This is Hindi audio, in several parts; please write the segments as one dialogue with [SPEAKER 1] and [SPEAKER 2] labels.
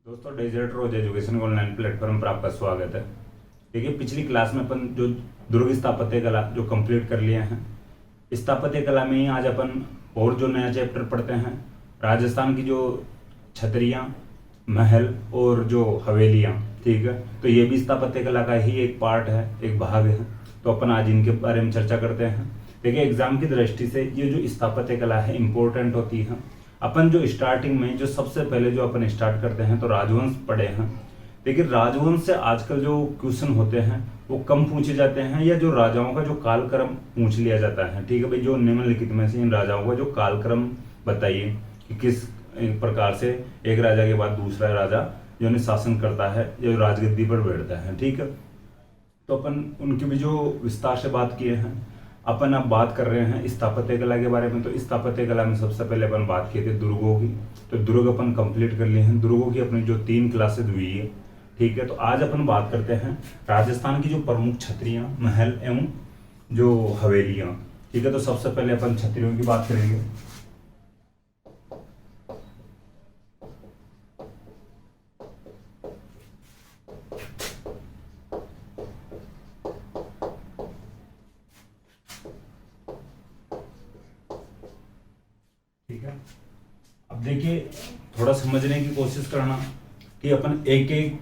[SPEAKER 1] दोस्तों Desert Rose education online platform पर आपका स्वागत है। देखिए पिछली क्लास में अपन जो दुर्ग स्थापत्य कला जो कंप्लीट कर लिए हैं, स्थापत्य कला में ही आज अपन और जो नया चैप्टर पढ़ते हैं, राजस्थान की जो छतरियाँ, महल और जो हवेलियाँ। ठीक है, तो ये भी स्थापत्य कला का ही एक पार्ट है, एक भाग है। तो अपन आज इनके बारे में चर्चा करते हैं। देखिए एग्जाम की दृष्टि से ये जो स्थापत्य कला है इम्पोर्टेंट होती है। अपन जो स्टार्टिंग में जो सबसे पहले जो अपन स्टार्ट करते हैं तो राजवंश पढ़े हैं। लेकिन राजवंश से आजकल जो क्वेश्चन होते हैं वो कम पूछे जाते हैं, या जो राजाओं का जो कालक्रम पूछ लिया जाता है। ठीक है भाई, जो निम्नलिखित में से इन राजाओं का जो कालक्रम बताइए कि किस प्रकार से एक राजा के बाद दूसरा राजा जो ने शासन करता है, जो राजगद्दी पर बैठता है। ठीक है, तो अपन उनकी भी जो विस्तार से बात किए हैं। अपन अब बात कर रहे हैं स्थापत्य कला के बारे में। तो स्थापत्य कला में सबसे पहले अपन बात किए थे दुर्गों की। तो दुर्ग अपन कंप्लीट कर लिए हैं। दुर्गों की अपनी जो 3 क्लासेज हुई है। ठीक है, तो आज अपन बात करते हैं राजस्थान की जो प्रमुख छतरियां, महल एवं जो हवेलियां। ठीक है, तो सबसे पहले अपन छतरियों की बात करेंगे। ठीक है, अब देखिए थोड़ा समझने की कोशिश करना कि अपन एक एक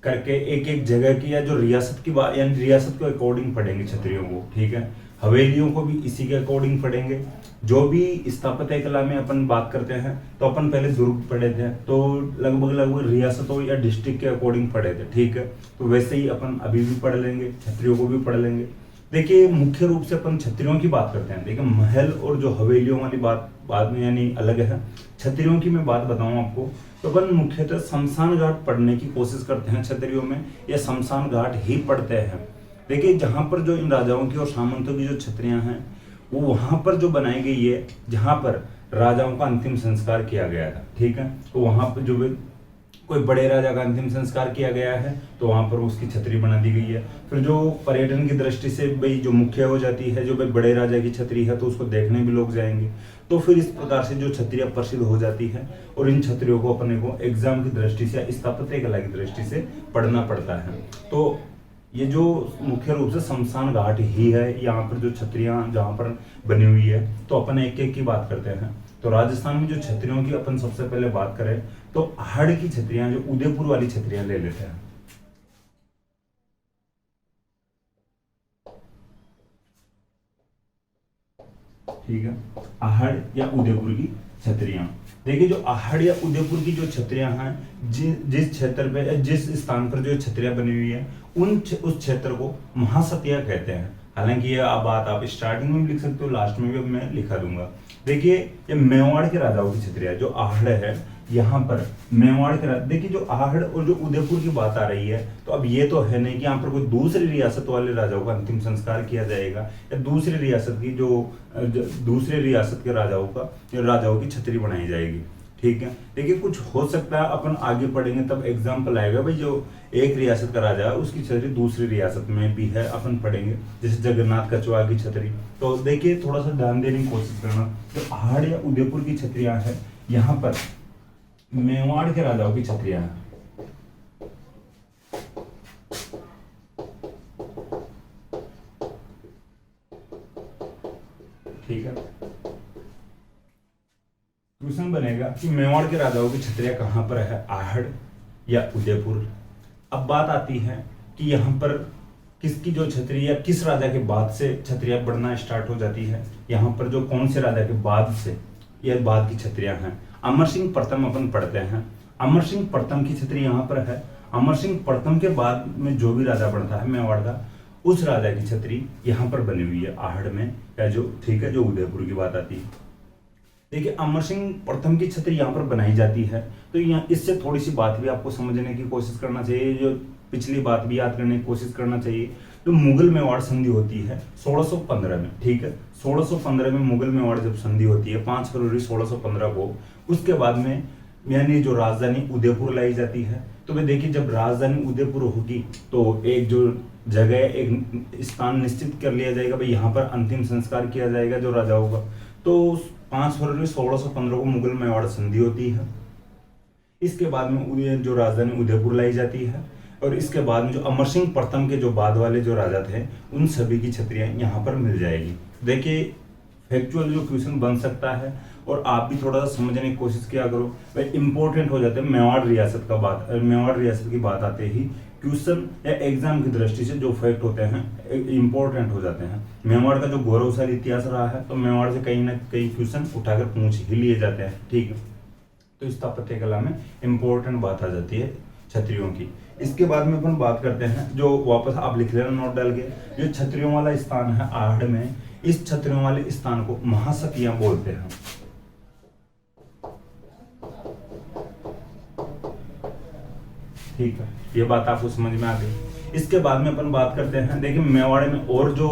[SPEAKER 1] करके एक एक जगह की या जो रियासत की बात, यानी रियासत के अकॉर्डिंग पढ़ेंगे छतरियों को। ठीक है, हवेलियों को भी इसी के अकॉर्डिंग पढ़ेंगे। जो भी स्थापत्य कला में अपन बात करते हैं तो अपन पहले दुर्ग पढ़े थे, तो लगभग रियासतों या डिस्ट्रिक्ट के अकॉर्डिंग पढ़े थे। ठीक है, तो वैसे ही अपन अभी भी पढ़ लेंगे, छतरियों को भी पढ़ लेंगे। देखिए मुख्य रूप से अपन छतरियों की बात करते हैं। देखिए महल और जो हवेलियों वाली बात बाद में यानी अलग है। छतरियों की मैं बात बताऊं आपको, तो अपन मुख्यतः शमशान घाट पढ़ने की कोशिश करते हैं छतरियों में, या शमशान घाट ही पढ़ते हैं। देखिए जहां पर जो इन राजाओं की और सामंतों की जो छतरियां हैं वो वहां पर जो बनाई गई है जहां पर राजाओं का अंतिम संस्कार किया गया था। ठीक है, तो वहां पर जो कोई बड़े राजा का अंतिम संस्कार किया गया है तो वहां पर उसकी छतरी बना दी गई है। फिर जो पर्यटन की दृष्टि से भाई जो मुख्य हो जाती है, जो भाई बड़े राजा की छतरी है तो उसको देखने भी लोग जाएंगे। तो फिर इस प्रकार से जो छतरियां प्रसिद्ध हो जाती है, और इन छतरियों को अपने को एग्जाम की दृष्टि से, स्थापत्य कला की दृष्टि से पढ़ना पड़ता है। तो ये जो मुख्य रूप से शमशान घाट ही है, यहाँ पर जो छतरियां जहाँ पर बनी हुई है, तो अपन एक एक की बात करते हैं। तो राजस्थान में जो छतरियों की अपन सबसे पहले बात करें तो आहड़ की छतरियां, जो उदयपुर वाली छतरियां ले लेते हैं। ठीक है, आहड़ या उदयपुर की छतरियां। देखिए जो आहड़ या उदयपुर की जो छतरियां हैं, जिस क्षेत्र पे, जिस स्थान पर जो छतरियां बनी हुई है उस क्षेत्र को महासतिया कहते हैं। हालांकि ये बात आप स्टार्टिंग में भी लिख सकते हो, लास्ट में भी मैं लिखा दूंगा। देखिए ये मेवाड़ के राजाओं की छतरियां, जो आहड़ है यहाँ पर मेवाड़ के, देखिए जो आहड़ और जो उदयपुर की बात आ रही है, तो अब ये तो है नहीं कि यहाँ पर कोई दूसरी रियासत वाले राजाओं का अंतिम संस्कार किया जाएगा, या दूसरी रियासत की जो दूसरे रियासत के राजाओं की छतरी बनाई जाएगी। ठीक है, देखिए कुछ हो सकता है अपन आगे पढ़ेंगे तब एग्जाम्पल आएगा भाई, जो एक रियासत का राजा है उसकी छतरी दूसरी रियासत में भी है, अपन पढ़ेंगे। जैसे जगन्नाथ कछवाहा की छतरी। तो देखिए थोड़ा सा ध्यान देने की कोशिश करना, जो आहड़ या उदयपुर की छतरियां हैं, यहाँ पर मेवाड़ के राजाओं की छतरियां हैं। ठीक है, क्वेश्चन बनेगा कि मेवाड़ के राजाओं की छतरियां कहां पर है, आहड़ या उदयपुर। अब बात आती है कि यहाँ पर किसकी जो छतरी या किस राजा के बाद से छतरियां बढ़ना स्टार्ट हो जाती है। यहाँ पर जो कौन से राजा के बाद से यह बाद की छतरियां हैं। अमर सिंह प्रथम अपन पढ़ते हैं। अमर सिंह प्रथम की छतरी यहाँ पर है। अमर सिंह प्रथम के बाद में जो भी राजा बनता है मेवाड़ का, उस राजा की छतरी यहाँ पर बनी हुई है आहड़ में, या जो ठीक है जो उदयपुर की बात आती है। देखिए अमर सिंह प्रथम की छतरी यहाँ पर बनाई जाती है। तो यहाँ इससे थोड़ी सी बात भी आपको समझने की कोशिश करना चाहिए, जो पिछली बात भी याद करने की कोशिश करना चाहिए। तो मुगल मेवाड़ संधि होती है 1615 में। ठीक है, 1615 में मुगल मेवाड़ जब संधि होती है 5 फरवरी 1615 को, उसके बाद में यानी जो राजधानी उदयपुर लाई जाती है। तो भाई देखिए जब राजधानी उदयपुर होगी तो एक जो जगह, एक स्थान निश्चित कर लिया जाएगा भाई, यहाँ पर अंतिम संस्कार किया जाएगा जो राजाओं का। तो 5 फरवरी 1615 को मुगल मेवाड़ संधि होती है। इसके बाद में जो राजधानी उदयपुर लाई जाती है, और इसके बाद में जो अमर सिंह प्रथम के जो बाद वाले जो राजा थे उन सभी की छतरियां यहाँ पर मिल जाएगी। देखिए फैक्चुअल जो क्वेश्चन बन सकता है, और आप भी थोड़ा सा समझने की कोशिश किया करो भाई, इंपॉर्टेंट हो जाते हैं। मेवाड़ रियासत की बात आते ही क्वेश्चन या एग्जाम की दृष्टि से जो फैक्ट होते हैं इंपॉर्टेंट हो जाते हैं। मेवाड़ का जो गौरवशाली इतिहास रहा है, तो मेवाड़ से कहीं ना कहीं क्वेश्चन उठाकर पूछ ही लिए जाते हैं, ठीक है। तो स्थापत्य कला में इंपॉर्टेंट बात आ जाती है छतरियों की। इसके बाद में अपन बात करते हैं, जो वापस आप लिख लेना नोट डाल के, जो छतरियों वाला स्थान है आहड़ में, इस छतरियों वाले स्थान को महासतियां बोलते हैं। ठीक है, ये बात आपको समझ में आ गई। इसके बाद में अपन बात करते हैं, देखिए मेवाड़ में और जो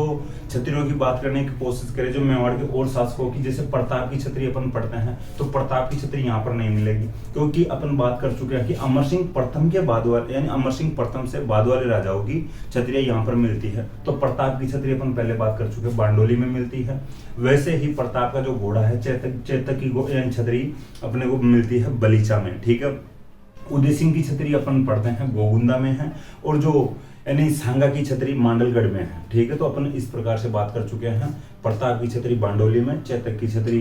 [SPEAKER 1] छतरियों की बात करने की कोशिश करें, जो मेवाड़ के और शासकों की, जैसे प्रताप की छतरी अपन पढ़ते हैं, तो प्रताप की छतरी यहाँ पर नहीं मिलेगी, क्योंकि अपन बात कर चुके हैं कि अमर सिंह प्रथम के बाद वाले, यानी अमर सिंह प्रथम से बाद वाले राजाओं की छतरियां यहाँ पर मिलती है। तो प्रताप की छतरी अपन पहले बात कर चुके हैं, बांडोली में मिलती है। वैसे ही प्रताप का जो घोड़ा है चेतक की छतरी अपने को मिलती है बलीचा में, ठीक है। उदय सिंह की छतरी अपन पढ़ते हैं गोगुंदा में है, और जो यानी सांगा की छतरी मांडलगढ़ में है, ठीक है। तो अपन इस प्रकार से बात कर चुके हैं, प्रताप की छतरी बांडोली में, चेतक की छतरी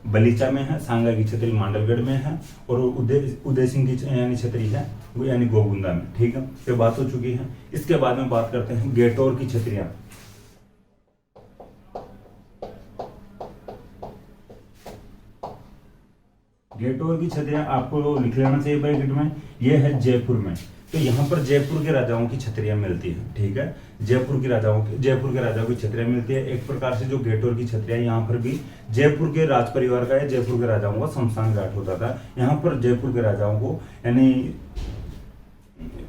[SPEAKER 1] बलीचा में है, सांगा की छतरी मांडलगढ़ में है, और उदय सिंह की यानी छतरी है वो यानी गोगुंदा में, ठीक है। ये बात हो चुकी है। इसके बाद में बात करते हैं गेटोर की छतरियां। गेटोर की छतरियां आपको लिख लेना चाहिए ब्रैकेट में, ये है जयपुर में। तो यहाँ पर जयपुर के राजाओं की छतरियां मिलती है, ठीक है। जयपुर के राजाओं की छतरियां मिलती है। एक प्रकार से जो गेटोर की छतरियां, यहाँ पर भी जयपुर के राज परिवार का या जयपुर के राजाओं का शमशान घाट होता था। यहाँ पर जयपुर के राजाओं को यानी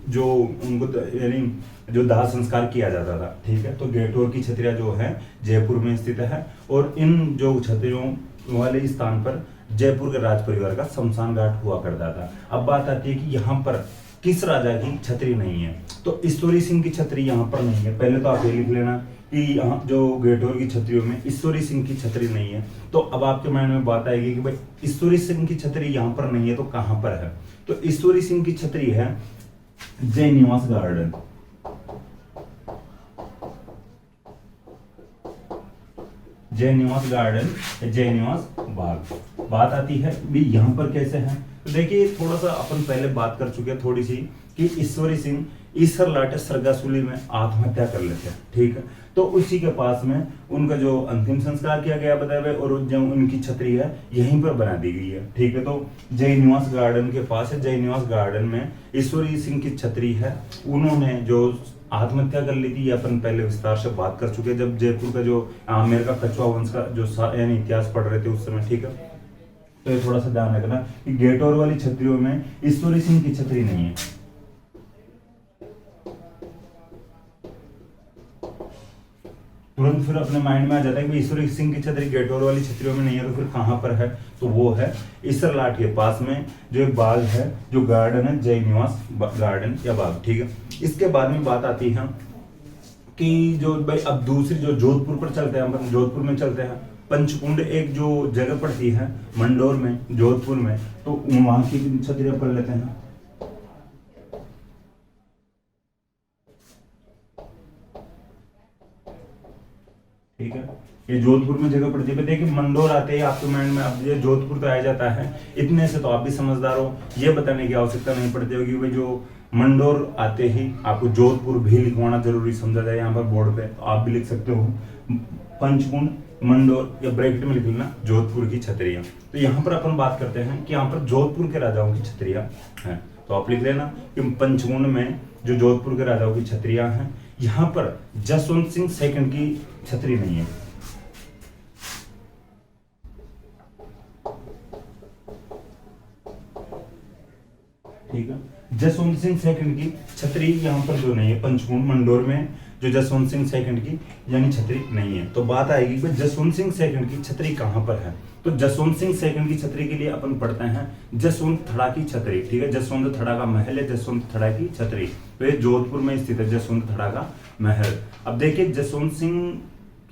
[SPEAKER 1] जो उनको यानी जो दाह संस्कार किया जाता था, ठीक है। तो गेटोर की छतरियां जो है जयपुर में स्थित है, और इन जो छतरियों वाले स्थान पर जयपुर के राज परिवार का शमशान घाट हुआ करता था। अब बात आती है कि यहाँ पर किस राजा की छतरी नहीं है, तो ईश्वरी सिंह की छतरी यहाँ पर नहीं है। पहले तो आप ये लिख लेना कि यहाँ जो गेटोर की छतरियों में ईश्वरी सिंह की छतरी नहीं है। तो अब आपके माइंड में बात आएगी कि भाई ईश्वरी सिंह की छतरी यहाँ पर नहीं है तो कहाँ पर है। तो ईश्वरी सिंह की छतरी है जय निवास गार्डन, जय निवास गार्डन, जय निवास बाग। बात आती है भी यहाँ पर कैसे है, तो देखिए थोड़ा सा अपन पहले बात कर चुके हैं थोड़ी सी कि ईश्वरी सिंह ईश्वर लाटे सरगासुली में आत्महत्या कर लेते हैं, ठीक है। तो उसी के पास में उनका जो अंतिम संस्कार किया गया बताया हुआ, और जो उनकी छतरी है यहीं पर बना दी गई है, ठीक है। तो जय निवास गार्डन के पास है, जय निवास गार्डन में ईश्वरी सिंह की छतरी है। उन्होंने जो आत्महत्या कर ली थी, अपन पहले विस्तार से बात कर चुके हैं जब जयपुर का जो आमेर का कछुआ वंश का जो यानी इतिहास पढ़ रहे थे उस समय, ठीक है। तो ये थोड़ा सा ध्यान रखना कि गेटोर वाली छतरियों में ईश्वरी सिंह की छतरी नहीं है। तुरंत फिर अपने माइंड में आ जाता है कि ईश्वरी सिंह की छतरी गेटोर वाली छतरियों में नहीं है, तो फिर कहां पर है, तो वो है ईसर लाट के पास में जो एक बाग है, जो गार्डन है जय निवास गार्डन या बाग, ठीक है। इसके बाद में बात आती है कि जो भाई अब दूसरी जो जोधपुर पर चलते हैं, हम जोधपुर में चलते हैं। पंचकुंड एक जो जगह पड़ती है मंडोर में, जोधपुर में, तो वहां की छतरियां पढ़ लेते हैं। ठीक है, ये जोधपुर में जगह पड़ती है। देखिए मंडोर आते ही आपके माइंड में अब ये जोधपुर तो आ जाता है, इतने से तो आप भी समझदार हो, ये बताने की आवश्यकता नहीं पड़ती होगी भाई जो मंडोर आते ही आपको जोधपुर भी लिखवाना जरूरी समझा जाए यहाँ पर बोर्ड पे, तो आप भी लिख सकते हो पंचकुंड मंडोर या ब्रैकेट में लिख लेना जोधपुर की छतरियां। तो यहाँ पर अपन बात करते हैं कि यहाँ पर जोधपुर के राजाओं की छतरियां हैं, तो आप लिख लेना कि पंचकुंड में जो जोधपुर के राजाओं की छतरियां हैं, यहाँ पर जसवंत सिंह सेकंड की छतरी नहीं है। ठीक है, जसवंत सिंह सेकंड की छतरी यहाँ पर जो नहीं है, पंचकुंड मंडोर में जो जसवंत सिंह सेकंड की यानी छतरी नहीं है। तो बात आएगी कि जसवंत सिंह सेकंड की छतरी कहां पर है, तो जसवंत सिंह सेकंड की छतरी के लिए अपन पढ़ते हैं जसवंत थड़ा की छतरी। ठीक है, जसवंत थड़ा का महल है जसवंत थड़ा की छतरी, तो ये जोधपुर में स्थित है जसवंत थड़ा का महल। अब देखिए जसवंत सिंह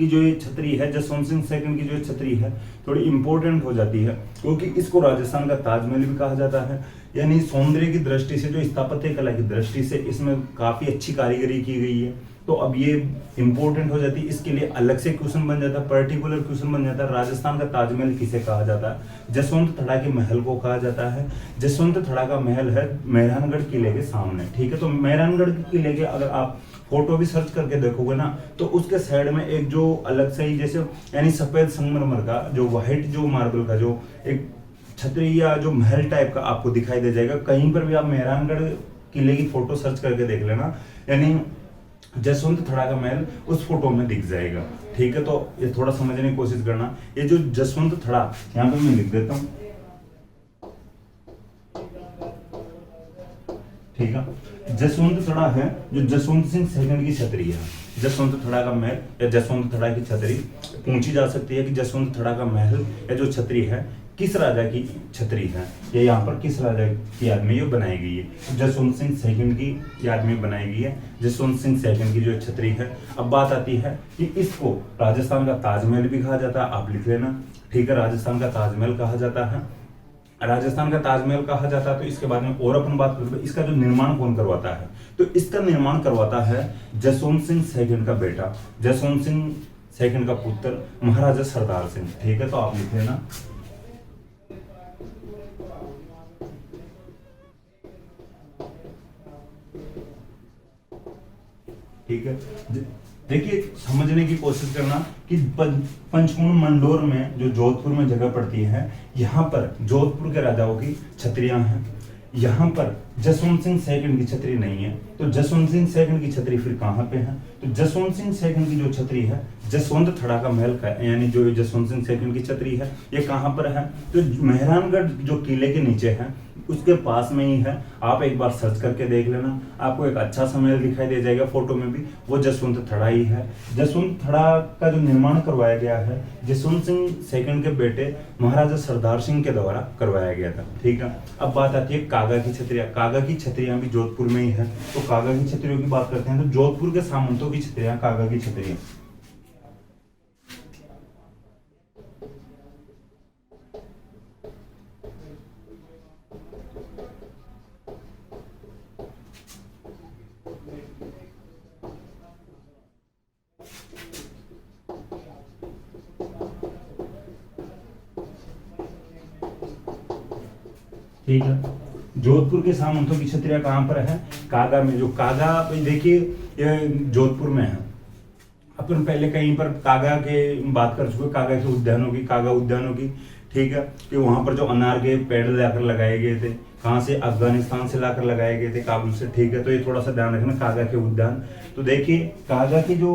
[SPEAKER 1] की जो ये छतरी है, जसवंत सिंह सेकंड की जो छतरी है थोड़ी इंपॉर्टेंट हो जाती है, क्योंकि इसको राजस्थान का ताजमहल भी कहा जाता है। यानी सौंदर्य की दृष्टि से, जो स्थापत्य कला की दृष्टि से इसमें काफी अच्छी कारीगरी की गई है। तो अब ये इंपॉर्टेंट हो जाती है, इसके लिए अलग से क्वेश्चन बन जाता है, पर्टिकुलर क्वेश्चन बन जाता है। राजस्थान का ताजमहल किसे कहा जाता है? जसवंत थड़ा के महल को कहा जाता है। जसवंत थड़ा का महल है मेहरानगढ़ किले के सामने, ठीक है। तो मेहरानगढ़ किले के अगर आप फोटो भी सर्च करके देखोगे ना, तो उसके साइड में एक जो अलग से ही जैसे यानी सफेद संगमरमर का जो व्हाइट जो मार्बल का जो एक छतरी या जो महल टाइप का आपको दिखाई दे जाएगा। कहीं पर भी आप मेहरानगढ़ किले की फोटो सर्च करके देख लेना, यानी जसवंत थड़ा का महल उस फोटो में दिख जाएगा, ठीक है। तो ये थोड़ा समझने की कोशिश करना। ये जो जसवंत थड़ा, यहाँ पे मैं लिख देता हूँ, ठीक है। जसवंत थड़ा है जो जसवंत सिंह सेकंड की छतरी है। जसवंत थड़ा का महल या जसवंत थड़ा की छतरी पूछी जा सकती है कि जसवंत थड़ा का महल या जो छतरी है किस राजा की छतरी है, या यहाँ पर किस राजा की याद में ये बनाई गई है। जसवंत सिंह सेकंड की याद में बनाई गई है, जसवंत सिंह सेकंड की जो छतरी है। अब बात आती है कि इसको राजस्थान का ताजमहल भी कहा जाता है, आप लिख लेना, ठीक है। राजस्थान का ताजमहल कहा जाता है, राजस्थान का ताजमहल कहा जाता है। तो इसके बारे में और अपन बात करते हैं, इसका जो निर्माण कौन करवाता है? तो इसका निर्माण करवाता है जसवंत सिंह सेकंड का बेटा, जसवंत सिंह सेकंड का पुत्र महाराजा सरदार सिंह, ठीक है। तो आप लिख लेना, ठीक है। देखिए समझने की कोशिश करना कि पंचकुंड मंडोर में जो जोधपुर में जगह पड़ती है, यहाँ पर जोधपुर के राजाओं की छतरियां हैं। यहाँ पर जसवंत सिंह सेकंड की छतरी नहीं है, तो जसवंत सिंह सेकंड की छतरी फिर कहाँ पे है? तो जसवंत सिंह सेकंड की जो छतरी है जसवंत थड़ा का महल का, यानी जो जसवंत सिंह सेकंड की छतरी है ये कहाँ पर है? तो मेहरानगढ़ जो किले के नीचे है उसके पास में ही है। आप एक बार सर्च करके देख लेना, आपको एक अच्छा सा महल दिखाई दे जाएगा फोटो में भी, वो जसवंत थड़ा ही है। जसवंत थड़ा का जो निर्माण करवाया गया है जसवंत सिंह सेकंड के बेटे महाराजा सरदार सिंह के द्वारा करवाया गया था, ठीक है। अब बात आती है कागा की छतरियां। कागा की छतरियां भी जोधपुर में ही है। तो कागा की छतरियों की बात करते हैं तो जोधपुर के सामंतों की छतरियां कागा की छतरियां। ठीक है, जोधपुर के सामंतों की छतरियां कहां पर है? कागा में। जो कागा देखिए ये जोधपुर में है। अपन पहले कहीं पर कागा के बात कर चुके, कागा के उद्यानों की, कागा उद्यानों की, ठीक है। कि वहां पर जो अनार के पेड़ लाकर लगाए गए थे, कहाँ से? अफगानिस्तान से लाकर लगाए गए थे, काबुल से, ठीक है। तो ये थोड़ा सा ध्यान रखना, कागा के उद्यान। तो देखिए कागा की जो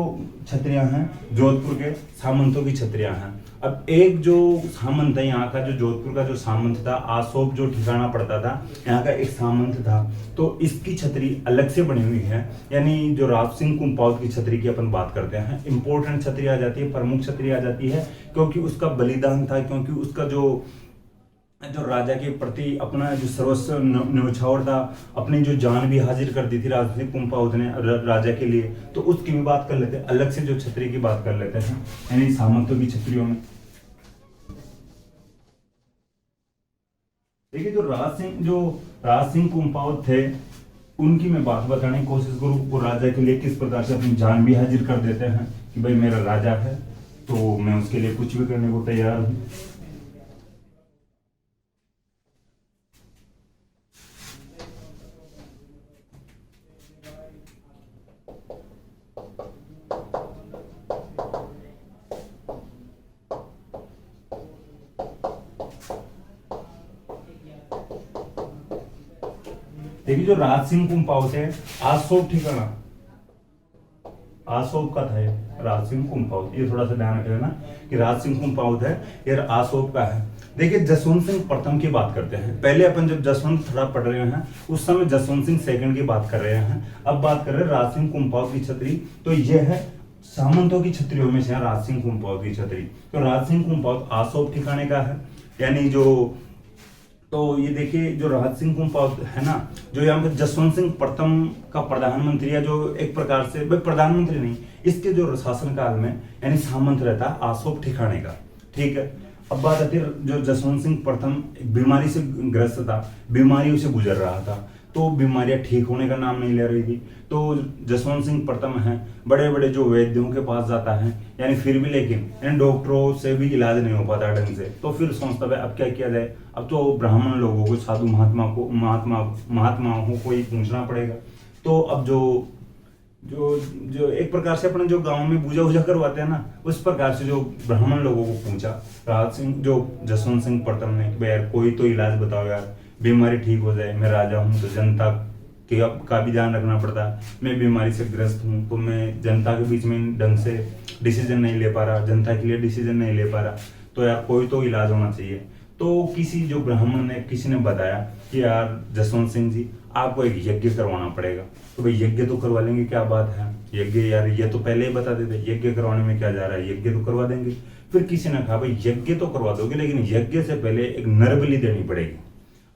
[SPEAKER 1] छतरियां हैं जोधपुर के सामंतों की छतरियां हैं। अब एक जो सामंत है यहाँ का, जो जोधपुर का जो सामंत था, आसोप जो ठिकाना पड़ता था, यहाँ का एक सामंत था, तो इसकी छतरी अलग से बनी हुई है। यानी जो राव सिंह कुंपावत की छतरी की अपन बात करते हैं, इंपॉर्टेंट छतरी आ जाती है, प्रमुख छतरी आ जाती है, क्योंकि उसका बलिदान था, क्योंकि उसका जो राजा के प्रति अपना जो सर्वस्व न्यौछावर था, अपनी जो जान भी हाजिर कर दी थी राजा सिंह कुंपावत ने राजा के लिए। तो उसकी भी बात कर लेते हैं, अलग से जो छतरी की बात कर लेते हैं, यानी सामंतों की छतरियों में। देखिए जो राज सिंह कुंपावत थे, उनकी मैं बात बताने की कोशिश करूँ, वो राजा के लिए किस प्रकार से अपनी जान भी हाजिर कर देते हैं कि भाई मेरा राजा है तो मैं उसके लिए कुछ भी करने को तैयार हूँ। देखिए जो राज सिंह कुंपावत है, आसोप ठिकाना आसोप का था ये, राज सिंह कुंपावत, ये थोड़ा सा ध्यान रख लेना कि राज सिंह कुंपावत है, ये आसोप का है। देखिए जसवंत सिंह प्रथम की बात करते हैं। पहले अपन जब जसवंत थोड़ा पढ़ रहे हैं उस समय जसवंत सिंह सेकंड की बात कर रहे हैं। अब बात कर रहे हैं राज सिंह कुंपावत की छतरी। तो यह है सामंतों की छतरियों में से है राज सिंह कुंपावत की छतरी। तो राज सिंह कुंपावत आसोप ठिकाने का है, यानी जो, तो ये देखिए जो राज सिंह कुंपावत है ना, जो यहाँ पे जसवंत सिंह प्रथम का प्रधानमंत्री है, जो एक प्रकार से भाई प्रधानमंत्री नहीं, इसके जो शासन काल में यानी सामंत रहता आशोक ठिकाने का। ठीक है, अब बात आती है जो जसवंत सिंह प्रथम एक बीमारी से ग्रस्त था, बीमारियों से गुजर रहा था, तो बीमारियां ठीक होने का नाम नहीं ले रही थी। तो जसवंत सिंह प्रथम है बड़े बड़े जो वैद्यों के पास जाता है, यानी फिर भी लेकिन इन डॉक्टरों से भी इलाज नहीं हो पाता ढंग से। तो फिर सोचता है अब क्या किया जाए, अब तो ब्राह्मण लोगों को, साधु महात्माओं को ही पूछना पड़ेगा। तो अब जो जो जो एक प्रकार से अपने जो गांव में पूजा वूजा करवाते हैं ना, उस प्रकार से जो ब्राह्मण लोगों को पूछा राज सिंह जो जसवंत सिंह प्रथम ने कि भाई यार कोई तो इलाज बताओ यार, बीमारी ठीक हो जाए। मैं राजा हूँ तो जनता का भी ध्यान रखना पड़ता है, मैं बीमारी से ग्रस्त हूँ तो मैं जनता के बीच में ढंग से डिसीजन नहीं ले पा रहा, जनता के लिए डिसीजन नहीं ले पा रहा, तो यार कोई तो इलाज होना चाहिए। तो किसी जो ब्राह्मण ने किसी ने बताया कि यार जसवंत सिंह जी आपको एक यज्ञ करवाना पड़ेगा। तो भाई यज्ञ तो करवा लेंगे, क्या बात है, यज्ञ यार ये तो पहले ही बता देते, यज्ञ करवाने में क्या जा रहा है, यज्ञ तो करवा देंगे। फिर किसी ने कहा भाई यज्ञ तो करवा दोगे लेकिन यज्ञ से पहले एक नरबलि देनी पड़ेगी।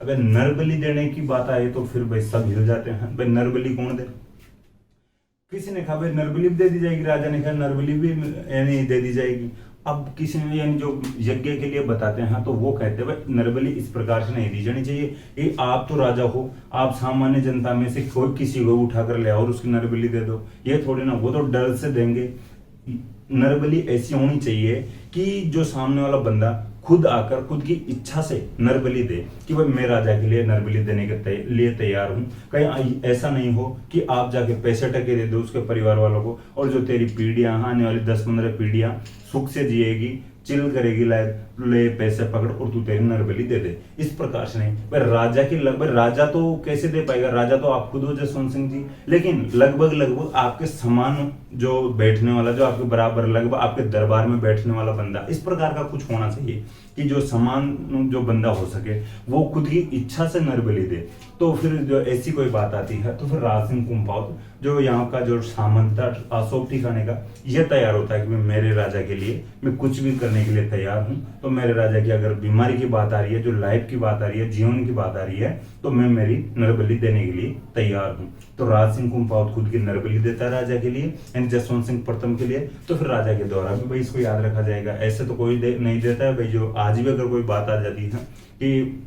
[SPEAKER 1] अगर नरबलि देने की बात आए तो फिर भाई सब हिल जाते हैं, भाई नरबलि कौन दे। किसी ने कहा भाई नरबलि भी दे दी जाएगी, राजा ने कहा नरबलि भी यानी दे दी जाएगी। अब किसी ने यानी जो यज्ञ के लिए बताते हैं तो वो कहते हैं भाई नरबलि इस प्रकार से नहीं दी जानी चाहिए, ये आप तो राजा हो, आप सामान्य जनता में से कोई किसी को उठाकर ले आओ और उसकी नरबलि दे दो, ये थोड़ी ना, वो तो डर से देंगे। नरबलि ऐसी होनी चाहिए कि जो सामने वाला बंदा खुद आकर खुद की इच्छा से नरबलि दे कि भाई मैं राजा के लिए नरबलि देने के लिए तैयार हूं। कहीं ऐसा नहीं हो कि आप जाके पैसे टके दे दो उसके परिवार वालों को, और जो तेरी पीढ़ियां आने वाली 10-15 पीढ़ियां सुख से जिएगी, चिल करेगी, लाइफ ले पैसे पकड़ और तू तेरी नरबलि दे दे, इस प्रकार से नहीं। पर राजा की लगभग राजा तो कैसे दे पाएगा, राजा तो आप खुद हो जसवंत सिंह जी, लेकिन लगभग आपके समान जो बैठने वाला, जो आपके बराबर लगभग आपके दरबार में बैठने वाला बंदा, इस प्रकार का कुछ होना चाहिए कि जो समान जो बंदा हो सके वो खुद की इच्छा से नरबलि दे। तो फिर जो ऐसी कोई बात आती है तो फिर राज सिंह कुंपावत जो यहाँ का जो सामंत था अशोक ठिकाने का, यह तैयार होता है कि मेरे राजा के लिए मैं कुछ भी करने के लिए तैयार हूँ। तो मेरे राजा की अगर बीमारी की बात आ रही है, जो लाइफ की बात आ रही है, जीवन की बात आ रही है, तो मैं मेरी नरबलि देने के लिए तैयार हूँ। तो राज सिंह कुंपावत खुद की नरबलि देता है राजा के लिए, यानी जसवंत सिंह प्रथम के लिए। तो फिर राजा के द्वारा भी भाई इसको याद रखा जाएगा, ऐसे तो कोई नहीं देता है भाई। जो आज भी अगर कोई बात आ जाती है कि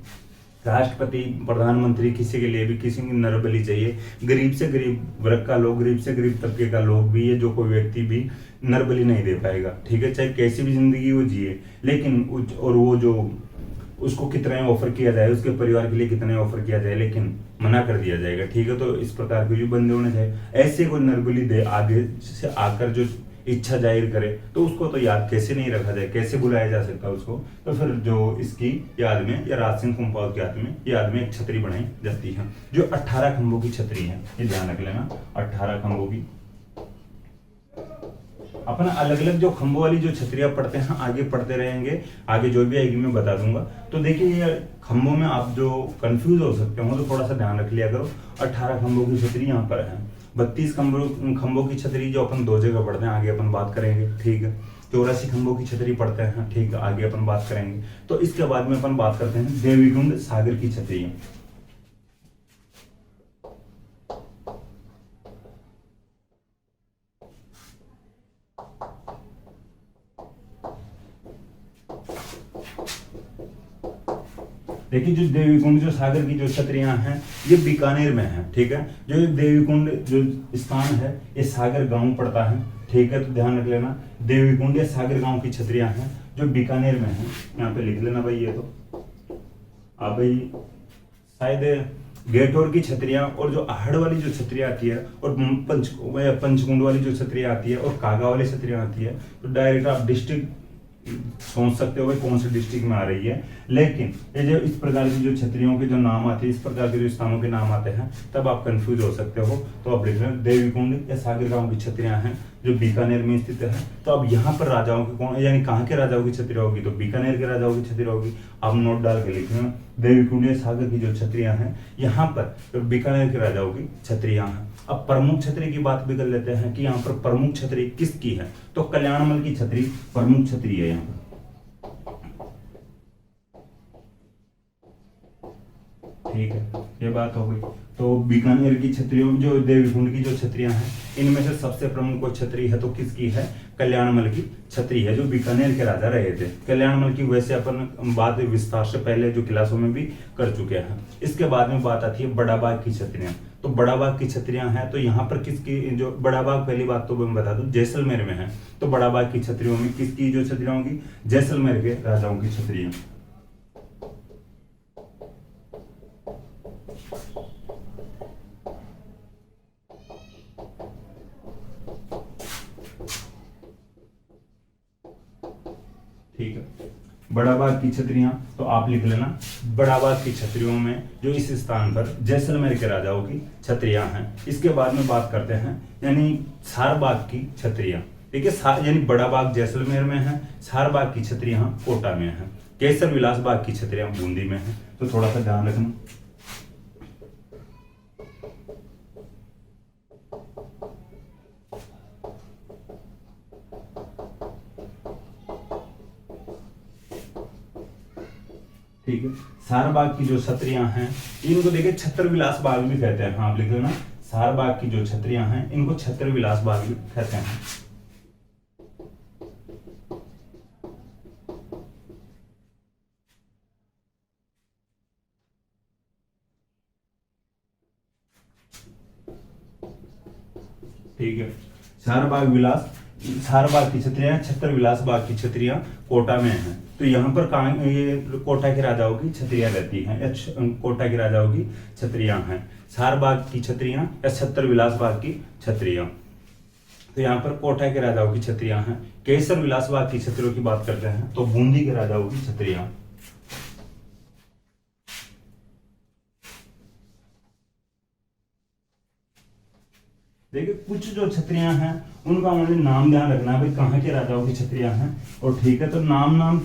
[SPEAKER 1] राष्ट्रपति प्रधानमंत्री किसी के लिए भी किसी की नरबलि चाहिए, गरीब से गरीब वर्ग का लोग, गरीब से गरीब तबके का लोग भी, ये जो कोई व्यक्ति भी नरबलि नहीं दे पाएगा, ठीक है, चाहे कैसी भी जिंदगी वो जिए, लेकिन और वो जो उसको कितना ऑफर किया जाए, उसके परिवार के लिए कितना ऑफर किया जाए, लेकिन मना कर दिया जाएगा, ठीक है। तो इस प्रकार के जो बंदे होने चाहिए, ऐसे कोई नरबलि दे आगे से आकर जो इच्छा जाहिर करे, तो उसको तो याद कैसे नहीं रखा जाए, कैसे बुलाया जा सकता है उसको। तो फिर जो इसकी याद में या राज सिंह कुंपावत की याद में एक छतरी बनाई जाती है जो 18 खंभों की छतरी है, ये ध्यान रख लेना, 18 खंभों की। अपन अलग अलग जो खंभों वाली जो छतरियां पढ़ते हैं आगे पढ़ते रहेंगे, आगे जो भी आएगी मैं बता दूंगा। तो देखिए ये खंभों में आप जो कंफ्यूज हो सकते हो तो थोड़ा सा ध्यान रख लिया करो। 18 खंभों की छतरी यहाँ पर है, 32 खंभों की छतरी जो अपन दो जगह पढ़ते हैं, आगे अपन बात करेंगे, ठीक है। 84 खंभों की छतरी पढ़ते हैं, ठीक है, आगे अपन बात करेंगे। तो इसके बाद में अपन बात करते हैं देवीकुंड सागर की छतरी। देखिए जो देवीकुंड जो सागर की जो छतरियां हैं ये बीकानेर में है, ठीक है। जो ये देवीकुंड जो स्थान है ये सागर गांव पड़ता है, ठीक है। तो ध्यान रख लेना देवीकुंड या सागर गांव की छतरियां हैं जो बीकानेर में है, यहाँ पे लिख लेना भाई। ये तो अब भाई शायद गेटोर की छतरियां और जो आहड़ वाली जो छतरियां आती है और पंचकुंड वाली जो छतरियां आती है और कागा वाली छतरियां आती है, तो डायरेक्ट आप डिस्ट्रिक्ट सोच सकते हो भाई कौन से डिस्ट्रिक्ट में आ रही है। लेकिन ये जो इस प्रकार की जो छतरियों के जो नाम आते हैं, इस प्रकार के जो स्थानों के नाम आते हैं, तब आप कंफ्यूज हो सकते हो। तो आप लिख लें देवीकुंड या सागर गांव की छतरियां हैं जो बीकानेर में स्थित है। तो अब यहाँ पर राजाओं की कौन, यानी कहाँ के राजाओं की छतरियां होगी, तो बीकानेर के राजाओं की छतरियां होगी। आप नोट डाल के लिख लें देवीकुंड या सागर की जो छतरियां हैं यहाँ पर बीकानेर के राजाओं की छतरियां हैं। अब प्रमुख छतरी की बात भी कर लेते हैं कि यहाँ पर प्रमुख छतरी किसकी है, तो कल्याणमल की छतरी प्रमुख छतरी है यहाँ पर, ठीक है, ये बात हो गई। तो बीकानेर की छत्रियों में जो देवीकुंड की जो छत्रियां हैं, इनमें से सबसे प्रमुख कोई छत्री है तो किसकी है? कल्याणमल की छत्री है, जो बीकानेर के राजा रहे थे। कल्याणमल की वैसे अपन बात विस्तार से पहले जो क्लासों में भी कर चुके हैं। इसके बाद में बात आती है बड़ा बाग की छत्रियां। तो बड़ा बाग की छत्रियां हैं, तो यहाँ पर किसकी, जो बड़ा बाग, पहली बात तो मैं बता दूं जैसलमेर में है। तो बड़ा बाग की छत्रियों में किसकी जो छत्रियां होंगी? जैसलमेर के राजाओं की छत्रियां। ठीक है, बड़ा बाग की छत्रियां, तो आप लिख लेना बड़ा बाग की छत्रियों में जो इस स्थान पर जैसलमेर के राजाओं की छत्रियां हैं। इसके बाद में बात करते हैं यानी सार बाग की छत्रियां। ठीक है, यानी बड़ा बाग जैसलमेर में है, सार बाग की छत्रियां कोटा में है, केसर विलास बाग की छत्रियां बूंदी में है। तो थोड़ा सा ध्यान रखना। ठीक है, सार बाग की जो छत्रियां हैं इनको देखिए छत्र विलास बाग भी कहते हैं। हाँ, आप लिख लेना सार बाग की जो छत्रियां हैं इनको छत्र विलास बाग भी कहते हैं। ठीक है, सार बाग की छत्रियां, छत्र विलास बाग की छत्रियां कोटा में हैं। तो यहाँ पर कहाँ ये कोटा के राजाओं की छत्रियां रहती हैं, या कोटा के राजाओं की छत्रियां हैं। सार बाग की छत्रियां या छत्र विलास बाग की छत्रियां, तो यहाँ पर कोटा के राजाओं की छत्रियां हैं। केसर विलास बाग की छत्रियों की बात करते हैं तो बूंदी के राजाओं की छत्रियां। देखिए, कुछ जो छत्रियां हैं उनका मुझे नाम ध्यान रखना है भाई, कहाँ के राजाओं की छत्रियां हैं। और ठीक है, तो नाम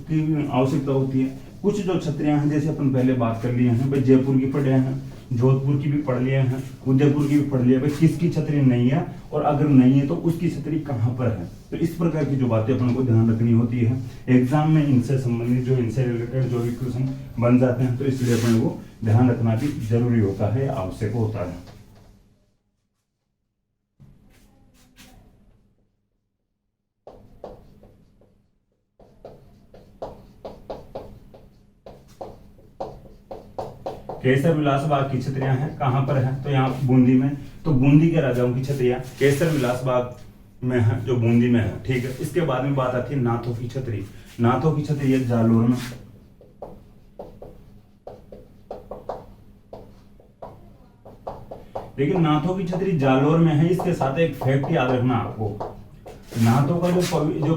[SPEAKER 1] की आवश्यकता होती है। कुछ जो छत्रियां हैं जैसे अपन पहले बात कर लिए हैं भाई, जयपुर की पढ़े हैं, जोधपुर की भी पढ़ लिए हैं, उदयपुर की भी पढ़ लिया भाई, किसकी छतरी नहीं है, और अगर नहीं है तो उसकी छतरी कहाँ पर है। तो इस प्रकार की जो बातें अपन को ध्यान रखनी होती है एग्जाम में, इनसे संबंधित जो इनसे रिलेटेड जो भी क्वेश्चन बन जाते हैं, तो इसलिए अपन को ध्यान रखना भी जरूरी होता है, आवश्यक होता है। केसर विलास बाग की छत्रियां हैं, कहां पर है? तो यहाँ बूंदी में। तो बूंदी के राजाओं की छत्रियां केसर विलास बाग में है, जो बूंदी में है। ठीक है, इसके बाद में बात आती है नाथों की छतरी। नाथों की छतरी है जालोर में। लेकिन नाथों की छतरी जालोर में है। इसके साथ एक फैक्ट याद रखना आपको, नाथों का जो